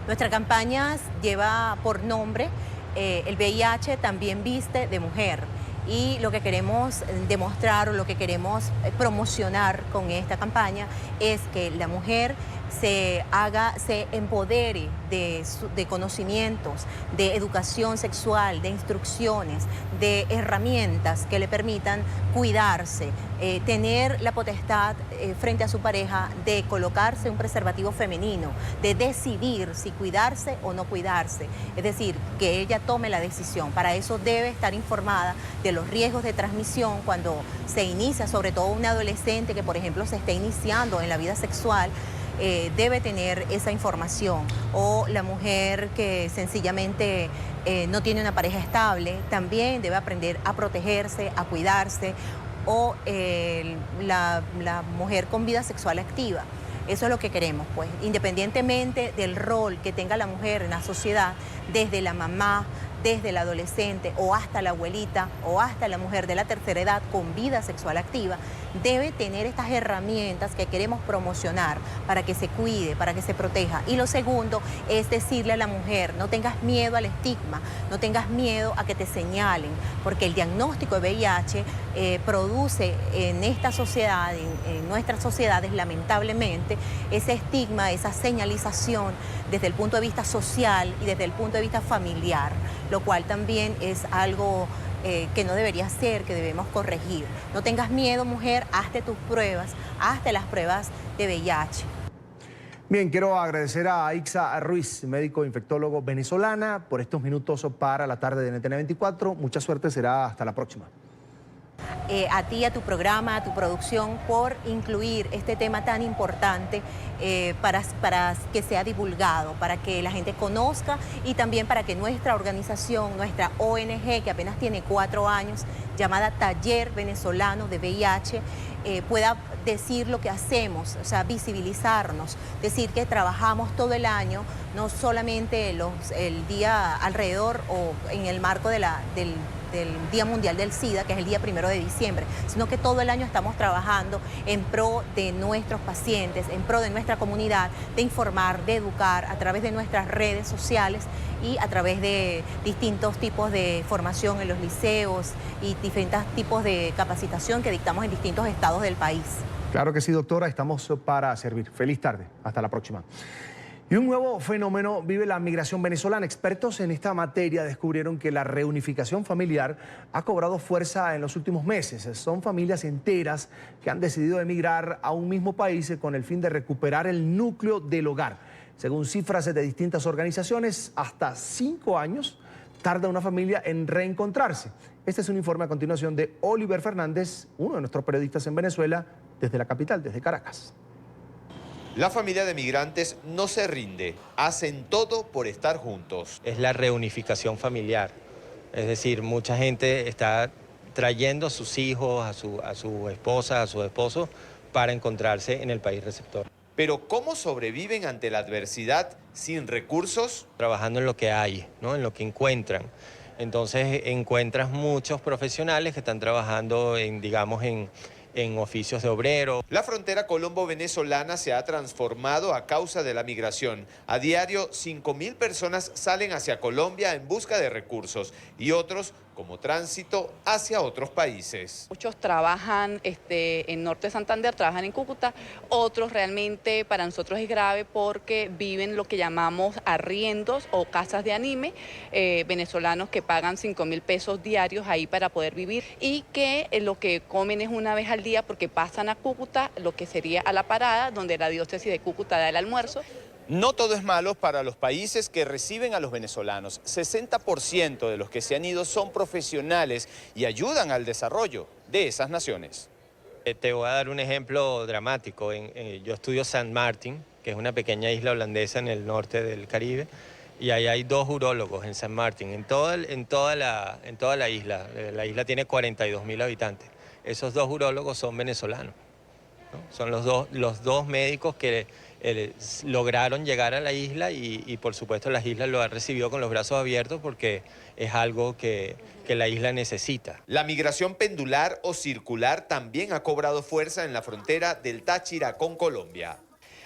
Nuestra campaña lleva por nombre el VIH también viste de mujer. Y lo que queremos demostrar o lo que queremos promocionar con esta campaña es que la mujer se empodere de conocimientos, de educación sexual, de instrucciones, de herramientas que le permitan cuidarse, tener la potestad frente a su pareja de colocarse un preservativo femenino, de decidir si cuidarse o no cuidarse, es decir, que ella tome la decisión. Para eso debe estar informada de los riesgos de transmisión cuando se inicia, sobre todo un adolescente que, por ejemplo, se esté iniciando en la vida sexual, debe tener esa información. O la mujer que sencillamente no tiene una pareja estable, también debe aprender a protegerse, a cuidarse. O la mujer con vida sexual activa. Eso es lo que queremos, pues, independientemente del rol que tenga la mujer en la sociedad, desde la mamá, desde el adolescente o hasta la abuelita o hasta la mujer de la tercera edad con vida sexual activa, debe tener estas herramientas que queremos promocionar para que se cuide, para que se proteja. Y lo segundo es decirle a la mujer, no tengas miedo al estigma, no tengas miedo a que te señalen, porque el diagnóstico de VIH produce en esta sociedad, en nuestras sociedades, lamentablemente, ese estigma, esa señalización desde el punto de vista social y desde el punto de vista familiar, lo cual también es algo que no debería ser, que debemos corregir. No tengas miedo, mujer, hazte tus pruebas, hazte las pruebas de VIH. Bien, quiero agradecer a Aixa Ruiz, médico infectólogo venezolana, por estos minutos para la tarde de NTN 24. Mucha suerte, será hasta la próxima. a ti, a tu programa, a tu producción, por incluir este tema tan importante para que sea divulgado, para que la gente conozca y también para que nuestra organización, nuestra ONG, que apenas tiene 4 años, llamada Taller Venezolano de VIH, pueda decir lo que hacemos, o sea, visibilizarnos, decir que trabajamos todo el año, no solamente el día alrededor o en el marco del Día Mundial del SIDA, que es el día 1 de diciembre, sino que todo el año estamos trabajando en pro de nuestros pacientes, en pro de nuestra comunidad, de informar, de educar a través de nuestras redes sociales y a través de distintos tipos de formación en los liceos y diferentes tipos de capacitación que dictamos en distintos estados del país. Claro que sí, doctora, estamos para servir. Feliz tarde, hasta la próxima. Y un nuevo fenómeno vive la migración venezolana. Expertos en esta materia descubrieron que la reunificación familiar ha cobrado fuerza en los últimos meses. Son familias enteras que han decidido emigrar a un mismo país con el fin de recuperar el núcleo del hogar. Según cifras de distintas organizaciones, hasta 5 años tarda una familia en reencontrarse. Este es un informe a continuación de Oliver Fernández, uno de nuestros periodistas en Venezuela, desde la capital, desde Caracas. La familia de migrantes no se rinde, hacen todo por estar juntos. Es la reunificación familiar, es decir, mucha gente está trayendo a sus hijos, a su esposa, a su esposo, para encontrarse en el país receptor. Pero ¿cómo sobreviven ante la adversidad sin recursos? Trabajando en lo que hay, ¿no? En lo que encuentran. Entonces encuentras muchos profesionales que están trabajando en oficios de obrero. La frontera colombo-venezolana se ha transformado a causa de la migración. A diario, 5.000 personas salen hacia Colombia en busca de recursos y otros como tránsito hacia otros países. Muchos trabajan en Norte de Santander, trabajan en Cúcuta, otros realmente para nosotros es grave porque viven lo que llamamos arriendos o casas de anime, venezolanos que pagan 5.000 pesos diarios ahí para poder vivir y que lo que comen es una vez al día porque pasan a Cúcuta, lo que sería a la parada, donde la diócesis de Cúcuta da el almuerzo. No todo es malo para los países que reciben a los venezolanos. 60% de los que se han ido son profesionales y ayudan al desarrollo de esas naciones. Te voy a dar un ejemplo dramático. Yo estudio San Martín, que es una pequeña isla holandesa en el norte del Caribe, y ahí hay 2 urólogos en San Martín, en toda la isla. La isla tiene 42.000 habitantes. Esos 2 urólogos son venezolanos, ¿no? Son los dos médicos que lograron llegar a la isla y por supuesto la isla lo ha recibido con los brazos abiertos porque es algo que la isla necesita. La migración pendular o circular también ha cobrado fuerza en la frontera del Táchira con Colombia.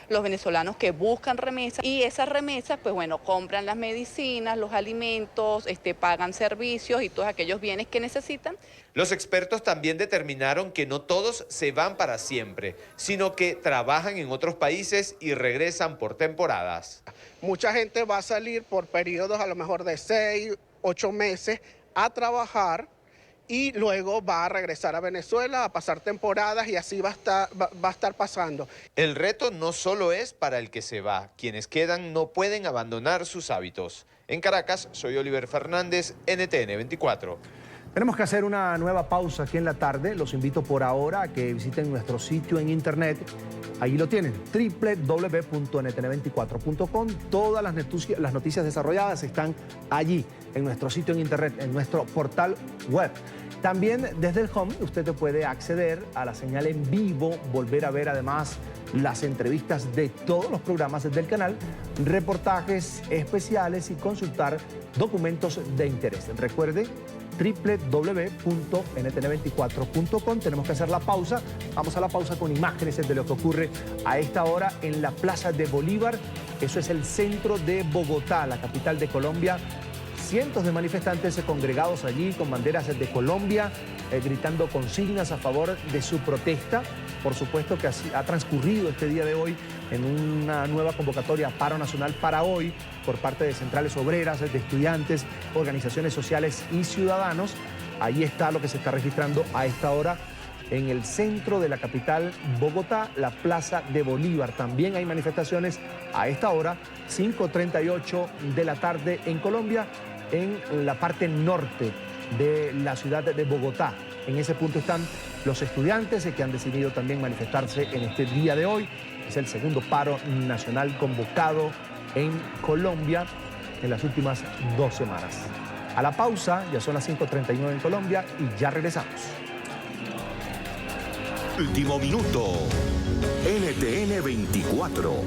Los venezolanos que buscan remesas y esas remesas, pues bueno, compran las medicinas, los alimentos, pagan servicios y todos aquellos bienes que necesitan. Los expertos también determinaron que no todos se van para siempre, sino que trabajan en otros países y regresan por temporadas. Mucha gente va a salir por periodos a lo mejor de 6, 8 meses a trabajar y luego va a regresar a Venezuela a pasar temporadas y así va a estar pasando. El reto no solo es para el que se va, quienes quedan no pueden abandonar sus hábitos. En Caracas, soy Oliver Fernández, NTN 24. Tenemos que hacer una nueva pausa aquí en la tarde. Los invito por ahora a que visiten nuestro sitio en internet. Ahí lo tienen, www.ntn24.com. Todas las noticias desarrolladas están allí, en nuestro sitio en internet, en nuestro portal web. También desde el home usted puede acceder a la señal en vivo, volver a ver además las entrevistas de todos los programas del canal, reportajes especiales y consultar documentos de interés. Recuerde, www.ntn24.com. Tenemos que hacer la pausa. Vamos a la pausa con imágenes de lo que ocurre a esta hora en la Plaza de Bolívar. Eso es el centro de Bogotá, la capital de Colombia. Cientos de manifestantes congregados allí con banderas de Colombia, gritando consignas a favor de su protesta. Por supuesto que así ha transcurrido este día de hoy en una nueva convocatoria paro nacional para hoy por parte de centrales obreras, de estudiantes, organizaciones sociales y ciudadanos. Ahí está lo que se está registrando a esta hora en el centro de la capital Bogotá, la Plaza de Bolívar. También hay manifestaciones a esta hora, 5:38 de la tarde en Colombia, en la parte norte de la ciudad de Bogotá. En ese punto están los estudiantes que han decidido también manifestarse en este día de hoy. Es el segundo paro nacional convocado en Colombia en las últimas 2 semanas. A la pausa, ya son las 5:39 en Colombia y ya regresamos. Último minuto. NTN 24.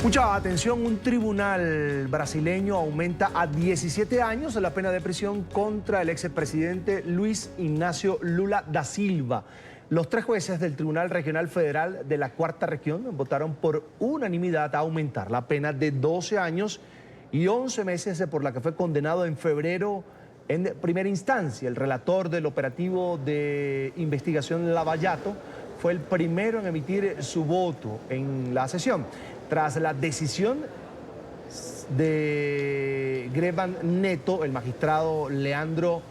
Mucha atención, un tribunal brasileño aumenta a 17 años la pena de prisión contra el expresidente Luis Ignacio Lula da Silva. Los 3 jueces del Tribunal Regional Federal de la Cuarta Región votaron por unanimidad a aumentar la pena de 12 años y 11 meses por la que fue condenado en febrero en primera instancia. El relator del operativo de investigación Lavallato fue el primero en emitir su voto en la sesión. Tras la decisión de Greban Neto, el magistrado Leandro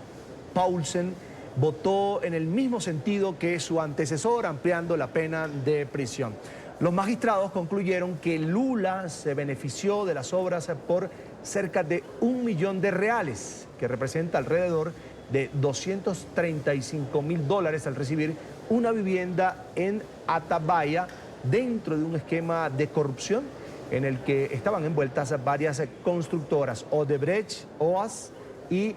Paulsen votó en el mismo sentido que su antecesor, ampliando la pena de prisión. Los magistrados concluyeron que Lula se benefició de las obras por cerca de $1 millón, que representa alrededor de $235.000 al recibir una vivienda en Atabaya dentro de un esquema de corrupción en el que estaban envueltas varias constructoras, Odebrecht, OAS y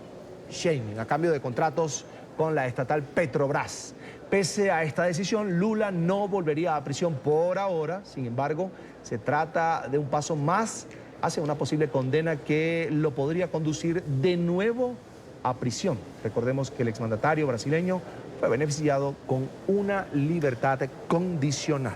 Sheinman, a cambio de contratos con la estatal Petrobras. Pese a esta decisión, Lula no volvería a prisión por ahora. Sin embargo, se trata de un paso más hacia una posible condena que lo podría conducir de nuevo a prisión. Recordemos que el exmandatario brasileño fue beneficiado con una libertad condicional.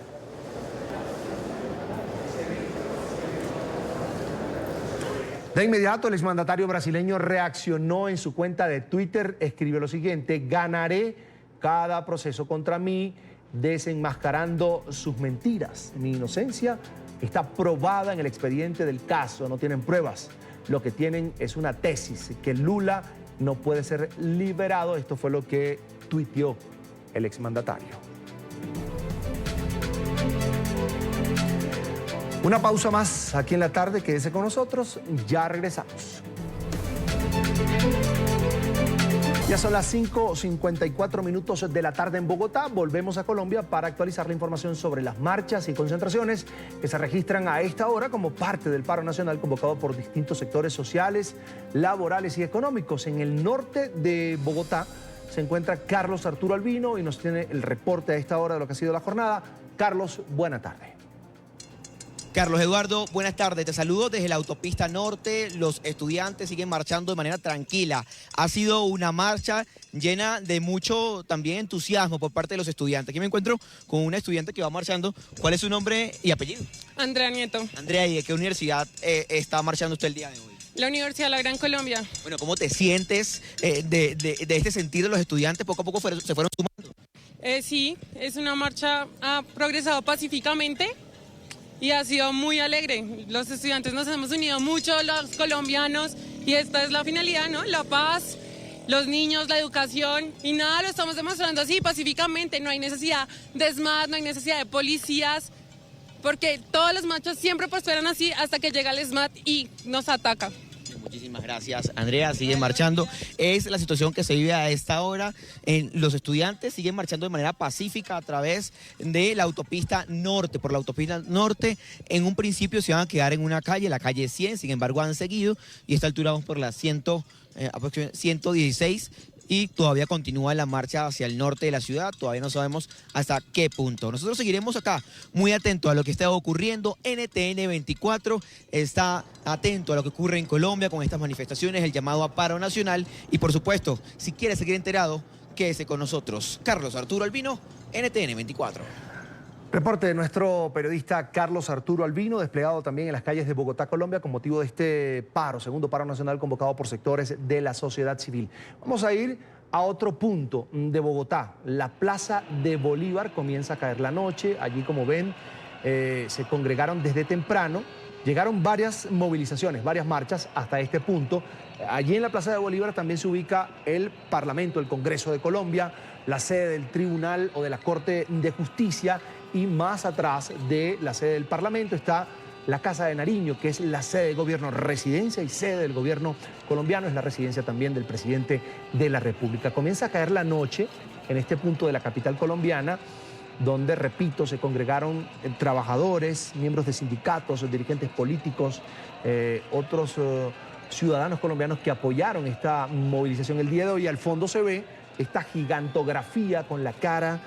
De inmediato, el exmandatario brasileño reaccionó en su cuenta de Twitter, escribió lo siguiente: ganaré cada proceso contra mí, desenmascarando sus mentiras. Mi inocencia está probada en el expediente del caso, no tienen pruebas. Lo que tienen es una tesis, que Lula no puede ser liberado. Esto fue lo que tuiteó el exmandatario. Una pausa más aquí en la tarde, quédese con nosotros, ya regresamos. Ya son las 5:54 de la tarde en Bogotá. Volvemos a Colombia para actualizar la información sobre las marchas y concentraciones que se registran a esta hora como parte del paro nacional convocado por distintos sectores sociales, laborales y económicos. En el norte de Bogotá se encuentra Carlos Arturo Albino y nos tiene el reporte a esta hora de lo que ha sido la jornada. Carlos, buena tarde. Carlos Eduardo, buenas tardes. Te saludo desde la autopista norte. Los estudiantes siguen marchando de manera tranquila. Ha sido una marcha llena de mucho también entusiasmo por parte de los estudiantes. Aquí me encuentro con una estudiante que va marchando. ¿Cuál es su nombre y apellido? Andrea Nieto. Andrea, ¿y de qué universidad está marchando usted el día de hoy? La Universidad de la Gran Colombia. Bueno, ¿cómo te sientes de este sentir de los estudiantes? Poco a poco se fueron sumando. Sí, es una marcha, ha progresado pacíficamente y ha sido muy alegre. Los estudiantes nos hemos unido mucho, los colombianos, y esta es la finalidad, ¿no? La paz, los niños, la educación, y nada, lo estamos demostrando así pacíficamente. No hay necesidad de SMAT, no hay necesidad de policías, porque todas las marchas siempre prosperan así hasta que llega el SMAT y nos ataca. Muchísimas gracias, Andrea. Siguen marchando. Es la situación que se vive a esta hora. Los estudiantes siguen marchando de manera pacífica a través de la autopista norte. Por la autopista norte, en un principio se iban a quedar en una calle, la calle 100, sin embargo han seguido, y a esta altura vamos por la 116, y todavía continúa la marcha hacia el norte de la ciudad. Todavía no sabemos hasta qué punto. Nosotros seguiremos acá muy atentos a lo que está ocurriendo. NTN 24 está atento a lo que ocurre en Colombia con estas manifestaciones, el llamado a paro nacional. Y por supuesto, si quiere seguir enterado, quédese con nosotros. Carlos Arturo Albino, NTN 24. Reporte de nuestro periodista Carlos Arturo Albino, desplegado también en las calles de Bogotá, Colombia, con motivo de este paro, segundo paro nacional convocado por sectores de la sociedad civil. Vamos a ir a otro punto de Bogotá. La Plaza de Bolívar comienza a caer la noche. Allí, como ven, se congregaron desde temprano. Llegaron varias movilizaciones, varias marchas hasta este punto. Allí en la Plaza de Bolívar también se ubica el Parlamento, el Congreso de Colombia, la sede del Tribunal o de la Corte de Justicia, y más atrás de la sede del Parlamento está La Casa de Nariño, que es la sede del gobierno, residencia y sede del gobierno colombiano, es la residencia también del presidente de la República. Comienza a caer la noche en este punto de la capital colombiana, donde, repito, se congregaron trabajadores, miembros de sindicatos, dirigentes políticos, otros ciudadanos colombianos que apoyaron esta movilización el día de hoy. Al fondo se ve esta gigantografía con la cara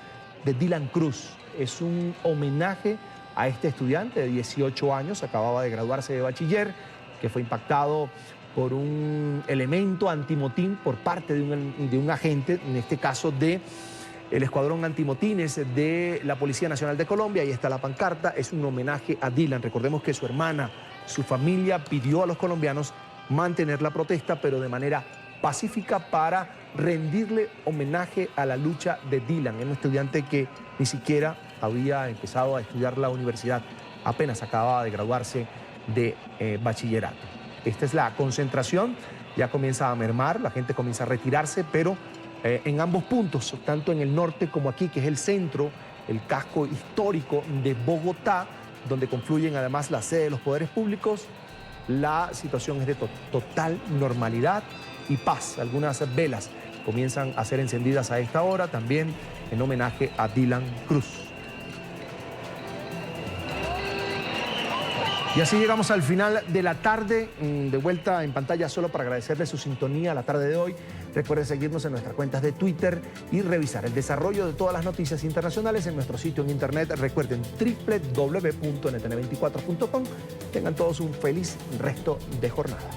de Dylan Cruz. Es un homenaje a este estudiante de 18 años, acababa de graduarse de bachiller, que fue impactado por un elemento antimotín por parte de un agente, en este caso del Escuadrón Antimotines de la Policía Nacional de Colombia. Ahí está la pancarta, es un homenaje a Dylan. Recordemos que su hermana, su familia pidió a los colombianos mantener la protesta, pero de manera pacífica, para rendirle homenaje a la lucha de Dylan. Es un estudiante que ni siquiera había empezado a estudiar la universidad, apenas acababa de graduarse de bachillerato. Esta es la concentración, ya comienza a mermar, la gente comienza a retirarse, pero en ambos puntos, tanto en el norte como aquí, que es el centro, el casco histórico de Bogotá, donde confluyen además la sede de los poderes públicos, la situación es de total normalidad y paz. Algunas velas comienzan a ser encendidas a esta hora, también en homenaje a Dylan Cruz. Y así llegamos al final de la tarde, de vuelta en pantalla solo para agradecerles su sintonía la tarde de hoy. Recuerden seguirnos en nuestras cuentas de Twitter y revisar el desarrollo de todas las noticias internacionales en nuestro sitio en internet. Recuerden www.ntn24.com. Tengan todos un feliz resto de jornada.